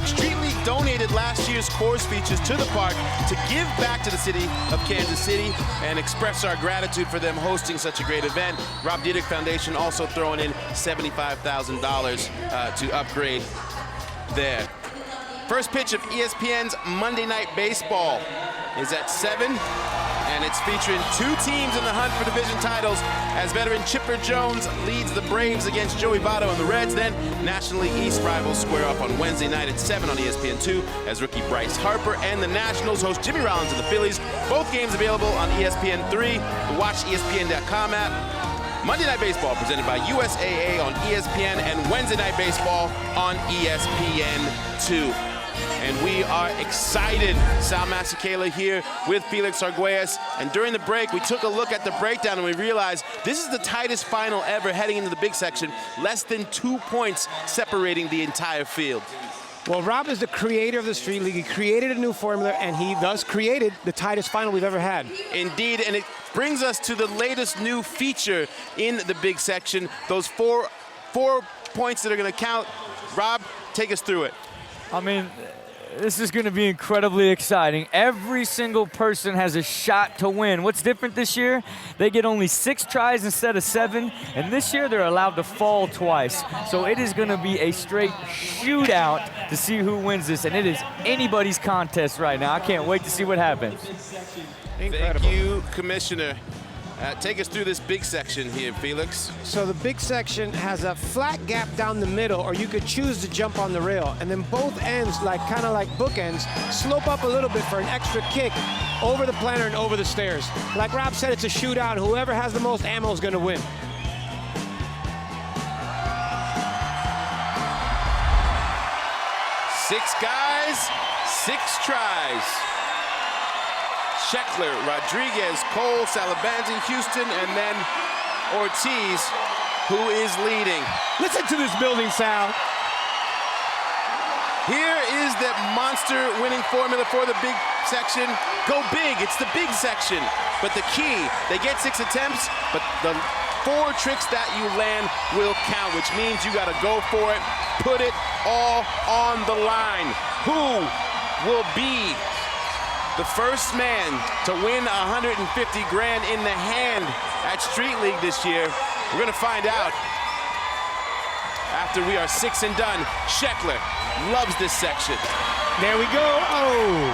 Street League donated last year's course features to the park to give back to the city of Kansas City and express our gratitude for them hosting such a great event. Rob Dyrdek Foundation also throwing in $75,000 to upgrade there. First pitch of ESPN's Monday Night Baseball is at 7. And it's featuring two teams in the hunt for division titles as veteran Chipper Jones leads the Braves against Joey Votto and the Reds. Then National League East rivals square up on Wednesday night at 7 on ESPN2 as rookie Bryce Harper and the Nationals host Jimmy Rollins and the Phillies. Both games available on ESPN3, the Watch ESPN.com app. Monday Night Baseball presented by USAA on ESPN and Wednesday Night Baseball on ESPN2. And we are excited. Sal Masekela here with Felix Arguelles. And during the break, we took a look at the breakdown and we realized this is the tightest final ever heading into the big section. Less than 2 points separating the entire field. Well, Rob is the creator of the Street League. He created a new formula, and he thus created the tightest final we've ever had. Indeed, and it brings us to the latest new feature in the big section. Those four points that are going to count. Rob, take us through it. I mean, this is going to be incredibly exciting. Every single person has a shot to win. What's different this year? They get only 6 tries instead of 7, and this year they're allowed to fall twice. So it is going to be a straight shootout to see who wins this, and it is anybody's contest right now. I can't wait to see what happens. Incredible. Thank you, Commissioner. Take us through this big section here, Felix. So the big section has a flat gap down the middle, or you could choose to jump on the rail. And then both ends, kind of like bookends, slope up a little bit for an extra kick over the planter and over the stairs. Like Rob said, it's a shootout. Whoever has the most ammo is going to win. Six guys, 6 tries. Sheckler, Rodriguez, Cole, Salabanzi, Huston, and then Ortiz, who is leading. Listen to this building, Sal. Here is the monster winning formula for the big section. Go big, it's the big section. But the key, they get 6 attempts, but the 4 tricks that you land will count, which means you gotta go for it, put it all on the line. Who will be the first man to win 150 grand in the hand at Street League this year? We're gonna find out after we are 6 and done. Sheckler loves this section. There we go. Oh.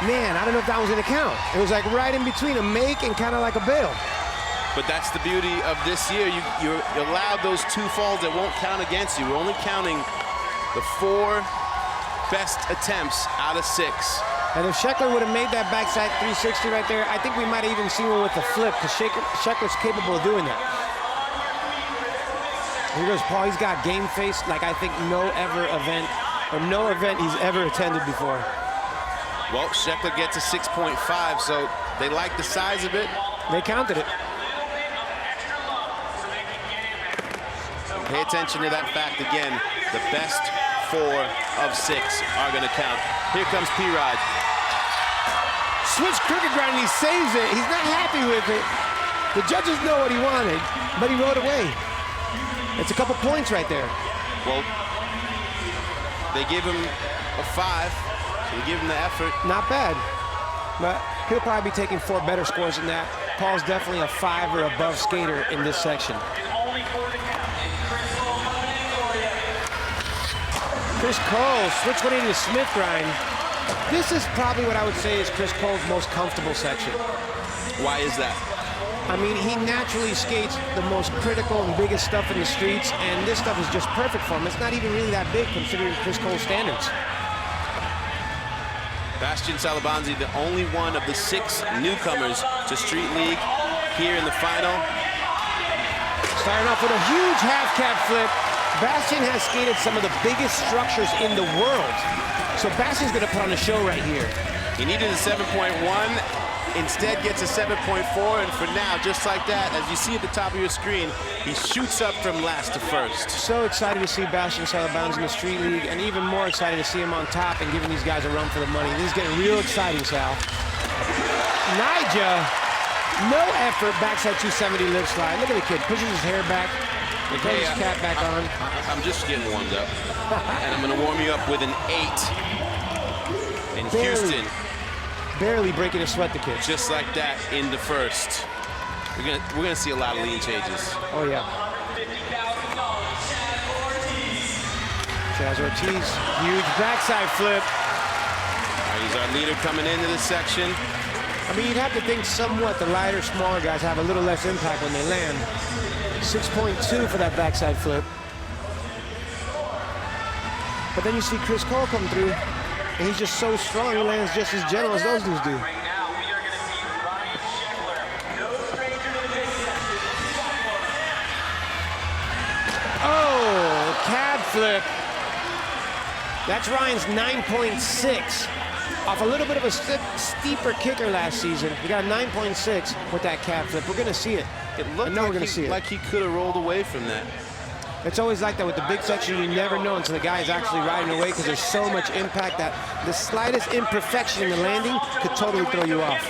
Man, I don't know if that was gonna count. It was like right in between a make and kind of like a bail. But that's the beauty of this year. You're allowed those 2 falls that won't count against you. We're only counting the 4 best attempts out of 6. And if Sheckler would have made that backside 360 right there, I think we might have even seen one with the flip, because Sheckler's capable of doing that. Here goes Paul. He's got game face like I think no event he's ever attended before. Well, Sheckler gets a 6.5, so they like the size of it. They counted it. Pay attention to that fact again. The best 4 of 6 are gonna count. Here comes P-Rod. Switch crooked grind and he saves it. He's not happy with it. The judges know what he wanted, but he rode away. It's a couple points right there. Well, they give him a 5, so they give him the effort. Not bad, but he'll probably be taking 4 better scores than that. Paul's definitely a 5 or above skater in this section. Chris Cole, switch 180 to Smith grind. This is probably what I would say is Chris Cole's most comfortable section. Why is that? I mean, he naturally skates the most critical and biggest stuff in the streets, and this stuff is just perfect for him. It's not even really that big considering Chris Cole's standards. Bastian Salabanzi, the only one of the 6 newcomers to Street League here in the final. Starting off with a huge half cab flip. Bastien has skated some of the biggest structures in the world. So Bastien's gonna put on a show right here. He needed a 7.1, instead gets a 7.4, and for now, just like that, as you see at the top of your screen, he shoots up from last to first. So excited to see Bastian Salabanzi in the Street League, and even more excited to see him on top and giving these guys a run for the money. This is getting real exciting, Sal. Nyjah, no effort, backside 270 lip slide. Look at the kid, pushes his hair back. Put his cap back on. I'm just getting warmed up. And I'm gonna warm you up with an 8 in Huston. Barely breaking a sweat, the kid. Just like that in the first. We're gonna see a lot of lean changes. Oh yeah. Chaz Ortiz, huge backside flip. All right, he's our leader coming into this section. I mean, you'd have to think somewhat the lighter, smaller guys have a little less impact when they land. 6.2 for that backside flip. But then you see Chris Cole come through, and he's just so strong, he lands just as gentle as those dudes do. Oh, cab flip. That's Ryan's 9.6. Off a little bit of a steeper kicker last season. He got a 9.6 with that cab flip. We're gonna see it. It looked like he could have rolled away from that. It's always like that with the big section. You never know until the guy is actually riding away because there's so much impact that the slightest imperfection in the landing could totally throw you off.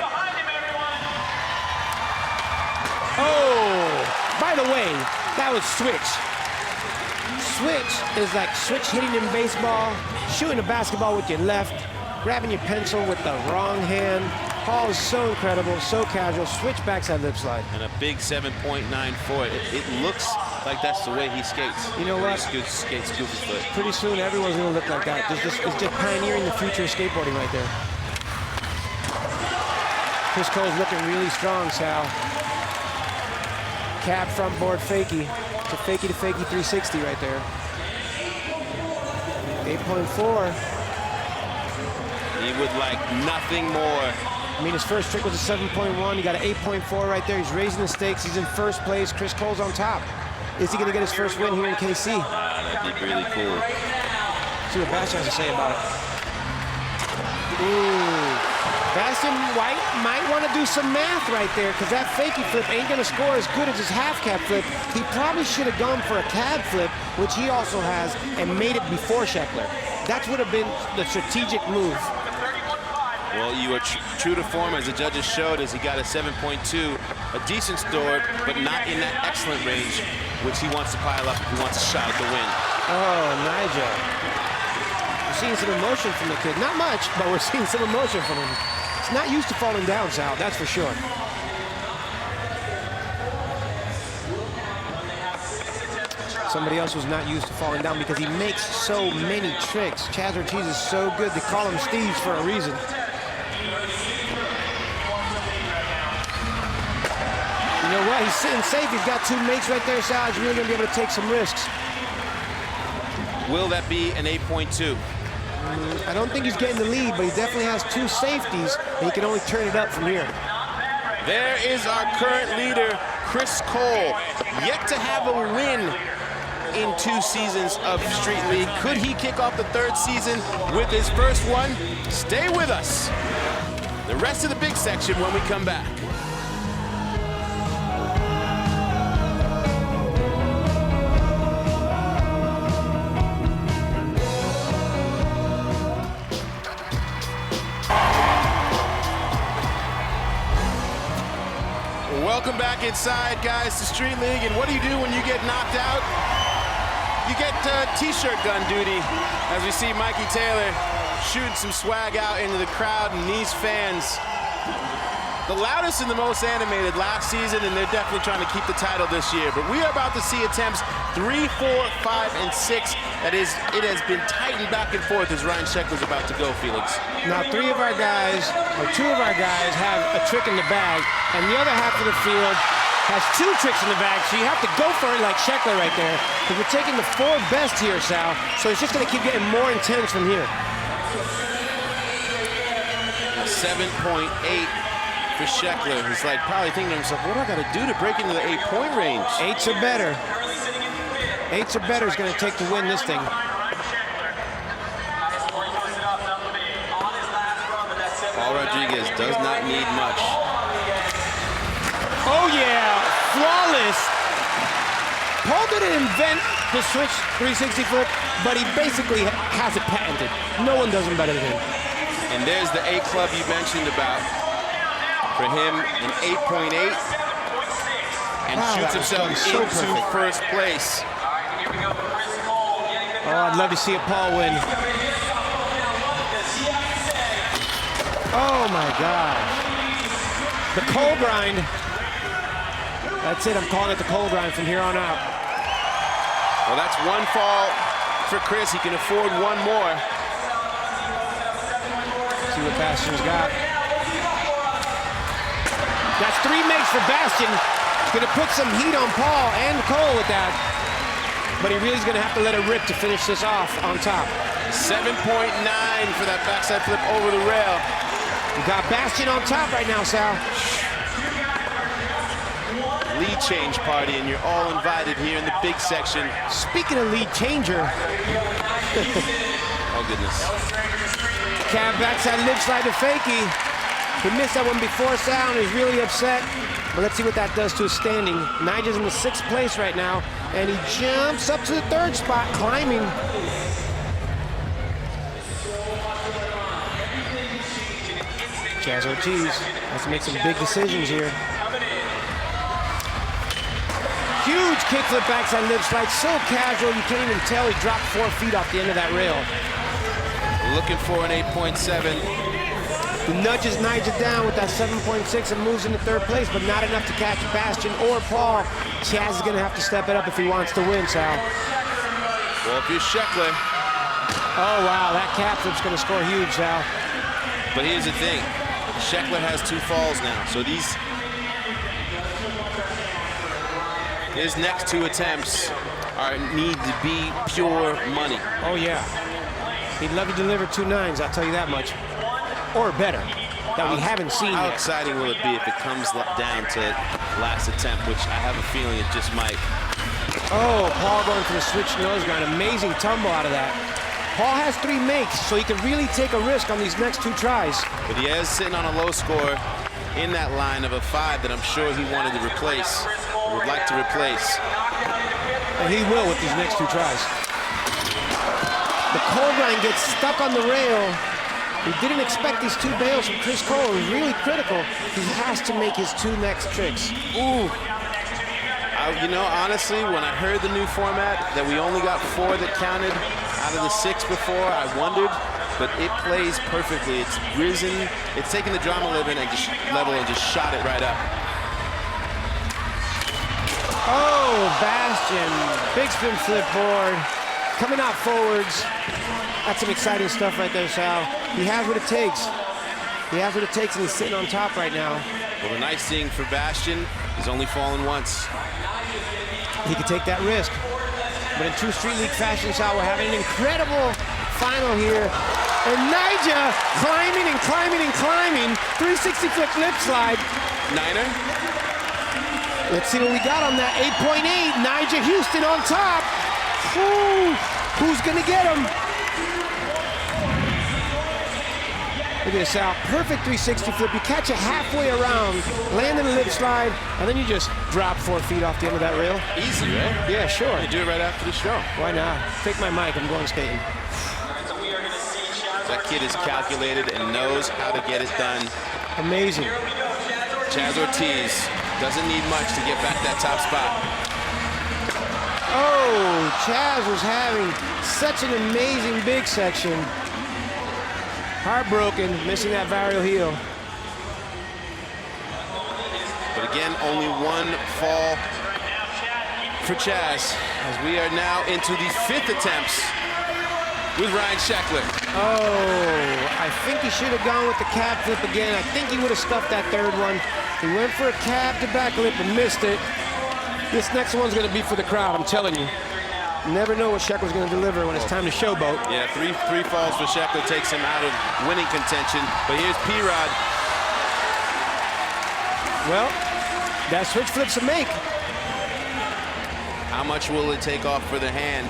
Oh, by the way, that was switch. Switch is like switch hitting in baseball, shooting a basketball with your left, grabbing your pencil with the wrong hand. Paul is so incredible, so casual. Switch backside lip slide. And a big 7.94. It looks like that's the way he skates. You know what? He skates goofy foot. Pretty soon, everyone's going to look like that. It's just pioneering the future of skateboarding right there. Chris Cole's looking really strong, Sal. Cab front board fakie. It's a fakie to fakie 360 right there. 8.4. He would like nothing more. I mean, his first trick was a 7.1. He got an 8.4 right there. He's raising the stakes. He's in first place. Chris Cole's on top. Is he going to get his first win here in KC? That'd be really cool. See what Bastien has to say about it. Ooh. Bastien might want to do some math right there because that fakie flip ain't going to score as good as his half cab flip. He probably should have gone for a cab flip, which he also has, and made it before Sheckler. That would have been the strategic move. Well, you were true to form, as the judges showed, as he got a 7.2, a decent score, but not in that excellent range, which he wants to pile up if he wants a shot at the win. Oh, Nyjah. seeing some emotion from the kid. Not much, but we're seeing some emotion from him. He's not used to falling down, Sal, that's for sure. Somebody else was not used to falling down because he makes so many tricks. Chaz Ortiz is so good. They call him Steve's for a reason. You know what? He's sitting safe. He's got 2 mates right there, Sal. He's really going to be able to take some risks. Will that be an 8.2? I don't think he's getting the lead, but he definitely has 2 safeties, and he can only turn it up from here. There is our current leader, Chris Cole, yet to have a win in 2 seasons of Street League. Could he kick off the 3rd season with his first one? Stay with us. The rest of the big section when we come back. Welcome back inside, guys, to Street League. And what do you do when you get knocked out? You get t-shirt gun duty, as we see Mikey Taylor shooting some swag out into the crowd and these fans. The loudest and the most animated last season, and they're definitely trying to keep the title this year. But we are about to see attempts 3, 4, 5, and 6. That is, it has been tightened back and forth as Ryan Sheckler's about to go, Felix. Now 2 of our guys have a trick in the bag, and the other half of the field has 2 tricks in the bag, so you have to go for it like Sheckler right there, because we're taking the 4 best here, Sal, so it's just going to keep getting more intense from here. 7.8 for Sheckler. He's like probably thinking to himself, what do I got to do to break into the 8-point range? 8s or better. 8s or better is going to take to win this thing. Paul Rodriguez does not need much. Oh yeah, flawless. Paul didn't invent the switch 360 flip, but he basically has it patented. No one does him better than him. And there's the 8 club you mentioned about. For him, an 8.8, and wow, shoots himself so into perfect. first place. Oh, I'd love to see a Paul win. Oh my God. The Cole grind. That's it, I'm calling it the Cole grind from here on out. Well, that's 1 fall for Chris. He can afford 1 more. See what Bastian's got. That's 3 makes for Bastien. Gonna put some heat on Paul and Cole with that. But he really is gonna have to let it rip to finish this off on top. 7.9 for that backside flip over the rail. We got Bastien on top right now, Sal. Lead change party, and you're all invited here in the big section. Speaking of lead changer. Oh, goodness. Cab backside lip slide to Fakey. He missed that one before, Sal, and he's really upset. But let's see what that does to his standing. Nyjah's in the 6th place right now, and he jumps up to the 3rd spot, climbing. Chaz Ortiz has to make some big decisions here. Huge kickflip backside lip slide, so casual you can't even tell he dropped 4 feet off the end of that rail. Looking for an 8.7. He nudges Nyjah down with that 7.6 and moves into 3rd place, but not enough to catch Bastien or Paul. Chaz is gonna have to step it up if he wants to win, Sal. Well, if you're Sheckler. Oh wow, that cap flip's gonna score huge, Sal. But here's the thing, Sheckler has 2 falls now, so his next 2 attempts need to be pure money. Oh yeah. He'd love to deliver 2 9s, I'll tell you that much. Or better, that we haven't seen How yet. exciting will it be if it comes down to last attempt, which I have a feeling it just might. Oh, Paul going for the switch nose grind. Amazing tumble out of that. Paul has 3 makes, so he can really take a risk on these next 2 tries. But he is sitting on a low score in that line of a 5 that I'm sure he wanted to replace, or would like to replace. And he will with these next 2 tries. The Cole grind gets stuck on the rail. He didn't expect these 2 bails from Chris Cole. It was really critical. He has to make his 2 next tricks. Ooh. You know, honestly, when I heard the new format, that we only got 4 that counted, I out of the 6 before. I wondered, but it plays perfectly. It's risen. It's taken the drama level and just shot it right up. Oh, Bastien, big spin flip board, coming out forwards. That's some exciting stuff right there, Sal. He has what it takes. He has what it takes, and he's sitting on top right now. Well, the nice thing for Bastien, he's only fallen once. He could take that risk. But in true Street League fashion, Sal, we're having an incredible final here. And Nyjah climbing and climbing and climbing. 360 flip lip slide. Niner. Let's see what we got on that 8.8. Nyjah Huston on top. Ooh, who's gonna get him? Look at this, Sal. Perfect 360 flip. You catch it halfway around, land in a lip slide, and then you just drop 4 feet off the end of that rail. Easy, right? Yeah, sure. You do it right after the show. Why not? Take my mic. I'm going skating. That kid is calculated and knows how to get it done. Amazing. Chaz Ortiz doesn't need much to get back that top spot. Oh, Chaz was having such an amazing big section. Heartbroken, missing that varial heel. But again, only one fall for Chaz, as we are now into the 5th attempts with Ryan Sheckler. Oh, I think he should have gone with the cab flip again. I think he would have stuffed that 3rd one. He went for a cab to back lip and missed it. This next one's gonna be for the crowd, I'm telling you. You never know what Sheckler's gonna deliver when it's time to showboat. Yeah, three falls for Sheckler takes him out of winning contention. But here's P-Rod. Well, that switch flip's a make. How much will it take off for the hand?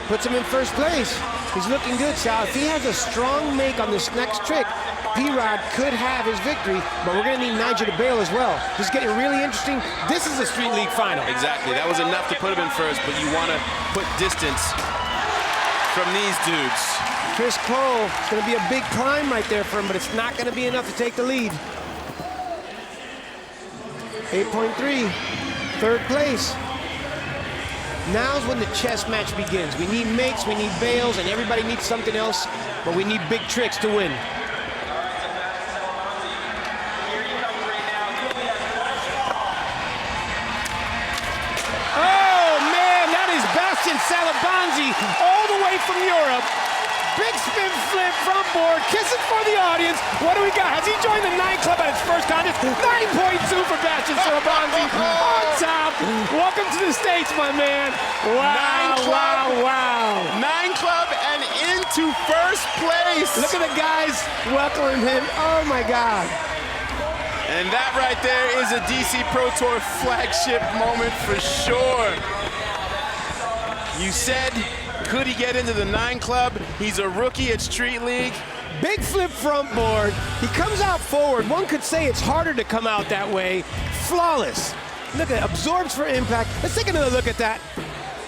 Puts him in 1st place. He's looking good, Sal. If he has a strong make on this next trick, P-Rod could have his victory, but we're gonna need Nyjah to bail as well. This is getting really interesting. This is a Street League final. Exactly, that was enough to put him in 1st, but you wanna put distance from these dudes. Chris Cole, it's gonna be a big climb right there for him, but it's not gonna be enough to take the lead. 8.3, 3rd place. Now's when the chess match begins. We need makes, we need bails, and everybody needs something else, but we need big tricks to win. Oh, man, that is Bastian Salabanzi all the way from Europe. Big spin flip front board, kisses for the audience. What do we got? Has he joined the 9 Club at his first contest? 9.2 for Bastian Salabanzi on top. Welcome to the States, my man. Wow, wow. 9 Club and into 1st place. Look at the guys welcoming him. Oh, my God. And that right there is a DC Pro Tour flagship moment for sure. You said, could he get into the 9 Club? He's a rookie at Street League. Big flip front board. He comes out forward. One could say it's harder to come out that way. Flawless. Look at it, absorbs for impact. Let's take another look at that.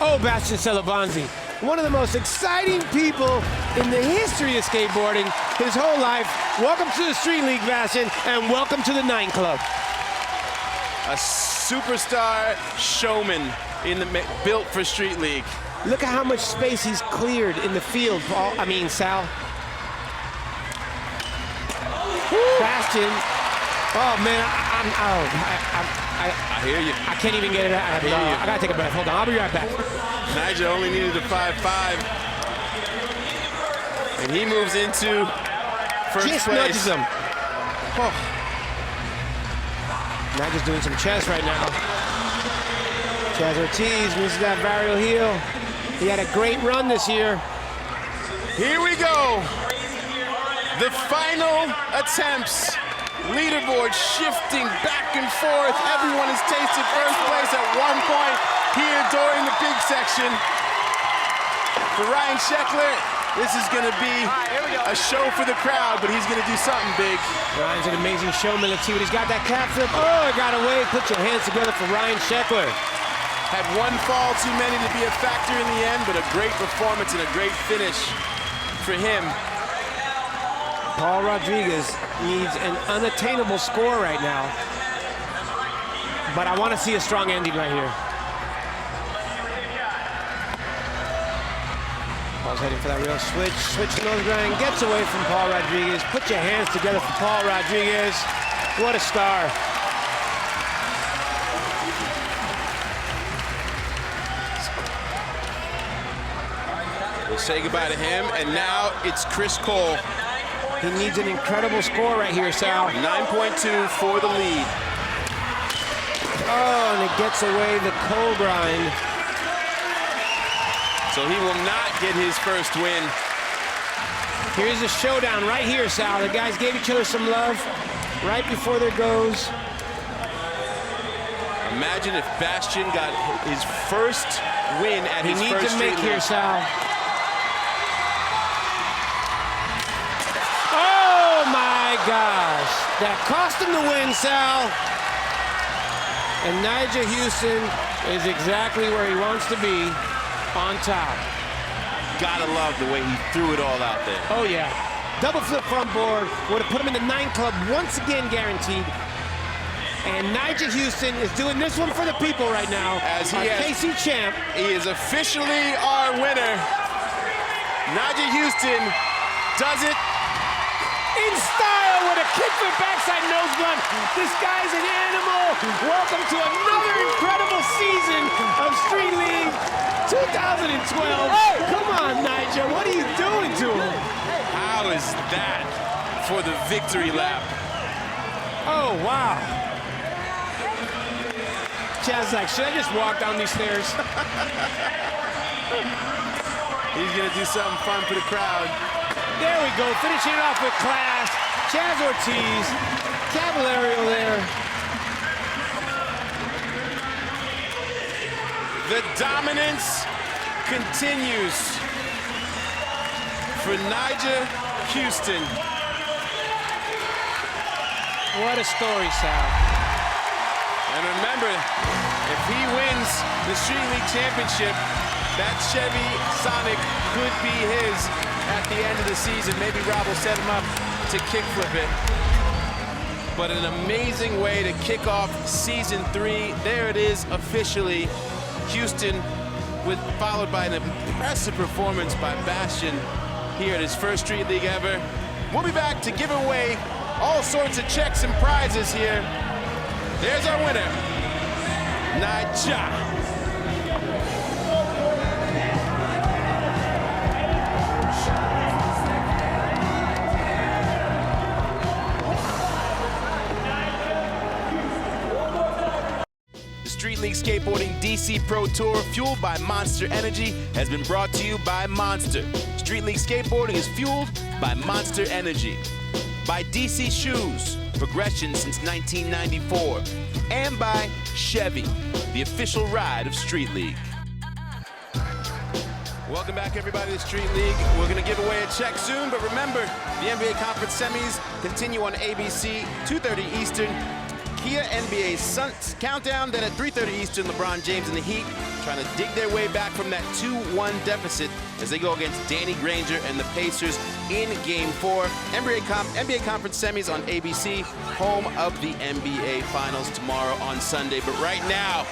Oh, Bastian Salabanzi. One of the most exciting people in the history of skateboarding his whole life. Welcome to the Street League, Bastien, and welcome to the 9 Club. A superstar showman built for Street League. Look at how much space he's cleared in the field, Paul. I mean, Sal. Bastien. Oh, man, I hear you. I can't even get it out. I gotta take a breath. Hold on, I'll be right back. Nyjah only needed a 5.5. And he moves into 1st Just place. nudges him. Oh. Nyjah's doing some chess right now. Chaz Ortiz misses that varial heel. He had a great run this year. Here we go. The final attempts. Leaderboard shifting back and forth. Everyone has tasted 1st place at one point here during the big section. For Ryan Sheckler, this is gonna be a show for the crowd, but he's gonna do something big. Ryan's an amazing showman. Let's see what he's got. That cap flip. Oh, it got away. Put your hands together for Ryan Sheckler. Had one fall too many to be a factor in the end, but a great performance and a great finish for him. Paul Rodriguez needs an unattainable score right now. But I want to see a strong ending right here. Paul's heading for that real switch. Switch nose grind, gets away from Paul Rodriguez. Put your hands together for Paul Rodriguez. What a star. We'll say goodbye to him, and now it's Chris Cole. He needs an incredible score right here, Sal. 9.2 for the lead. Oh, and it gets away the Cole grind. So he will not get his first win. Here's a showdown right here, Sal. The guys gave each other some love right before their goes. Imagine if Bastien got his first win at his first street league. He needs to make here, Sal. Oh my gosh. That cost him the win, Sal. And Nyjah Huston is exactly where he wants to be, on top. Gotta love the way he threw it all out there. Oh yeah. Double flip front board would have put him in the 9 club once again, guaranteed. And Nyjah Huston is doing this one for the people right now. As he our KC champ. He is officially our winner. Nyjah Huston does it in style with a kickflip backside nose blunt. This guy's an animal. Welcome to another incredible season of Street League 2012. Come on, Nyjah, what are you doing to him? How is that for the victory lap? Oh, wow. Chaz like, should I just walk down these stairs? He's gonna do something fun for the crowd. There we go, finishing it off with class. Chaz Ortiz, Cavallarial there. The dominance continues for Nyjah Huston. What a story, Sal. And remember, if he wins the Street League Championship, that Chevy Sonic could be his at the end of the season. Maybe Rob will set him up to kickflip it. But an amazing way to kick off season 3. There it is officially. Huston followed by an impressive performance by Bastien here at his first Street League ever. We'll be back to give away all sorts of checks and prizes here. There's our winner, Nyjah. Street League Skateboarding DC Pro Tour, fueled by Monster Energy, has been brought to you by Monster. Street League Skateboarding is fueled by Monster Energy. By DC Shoes, progression since 1994. And by Chevy, the official ride of Street League. Welcome back, everybody, to Street League. We're going to give away a check soon, but remember, the NBA Conference Semis continue on ABC, 2:30 Eastern. Kia NBA Suns countdown, then at 3:30 Eastern, LeBron James and the Heat trying to dig their way back from that 2-1 deficit as they go against Danny Granger and the Pacers in Game 4. NBA Conference Semis on ABC, home of the NBA Finals tomorrow on Sunday. But right now,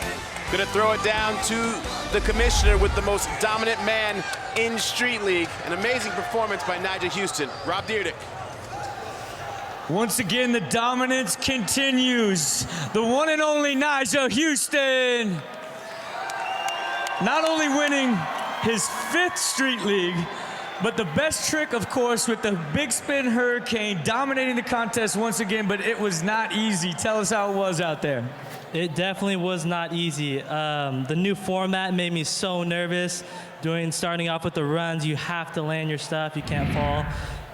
gonna throw it down to the commissioner with the most dominant man in Street League. An amazing performance by Nyjah Huston. Rob Dyrdek. Once again, the dominance continues. The one and only Nyjah Huston. Not only winning his 5th Street League, but the best trick, of course, with the big spin hurricane, dominating the contest once again, but it was not easy. Tell us how it was out there. It definitely was not easy. The new format made me so nervous. Starting off with the runs, you have to land your stuff, you can't fall.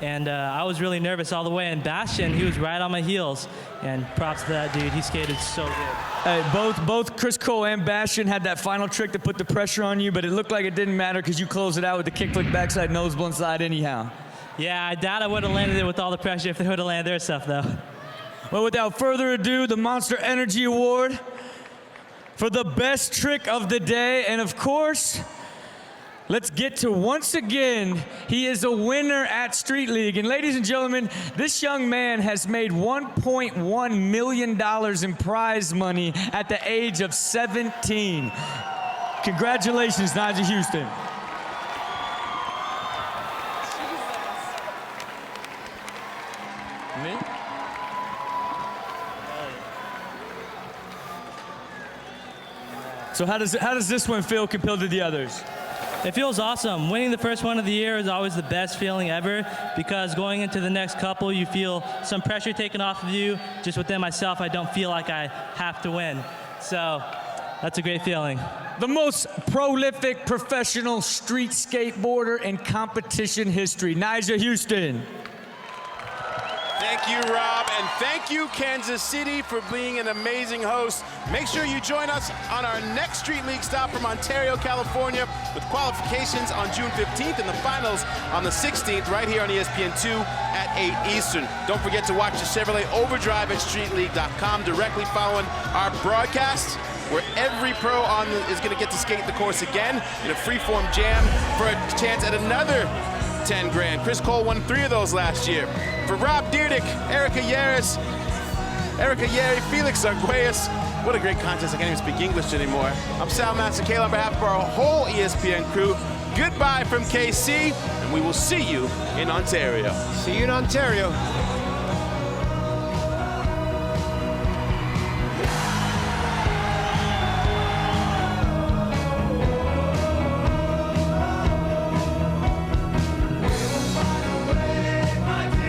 And I was really nervous all the way. And Bastien, he was right on my heels. And props to that dude, he skated so good. Both Chris Cole and Bastien had that final trick to put the pressure on you, but it looked like it didn't matter because you closed it out with the kickflip backside nose blunt slide anyhow. Yeah, I doubt I would have landed it with all the pressure if they would have landed their stuff, though. Well, without further ado, the Monster Energy Award for the best trick of the day. And of course, let's get to, once again, he is a winner at Street League. And ladies and gentlemen, this young man has made $1.1 million in prize money at the age of 17. Congratulations, Nyjah Huston. Me? So how does this one feel compared to the others? It feels awesome. Winning the first one of the year is always the best feeling ever, because going into the next couple, you feel some pressure taken off of you. Just within myself, I don't feel like I have to win. So that's a great feeling. The most prolific professional street skateboarder in competition history, Nyjah Huston. Thank you, Rob, and thank you, Kansas City, for being an amazing host. Make sure you join us on our next Street League stop from Ontario, California, with qualifications on June 15th and the finals on the 16th, right here on ESPN2 at 8 Eastern. Don't forget to watch the Chevrolet Overdrive at StreetLeague.com, directly following our broadcast, where every pro is going to get to skate the course again in a freeform jam for a chance at another 10 grand. Chris Cole won 3 of those last year. For Rob Dyrdek, Erica Yeri, Felix Arguelles, what a great contest. I can't even speak English anymore. I'm Sal Masakela on behalf of our whole ESPN crew. Goodbye from KC, and we will see you in Ontario. See you in Ontario.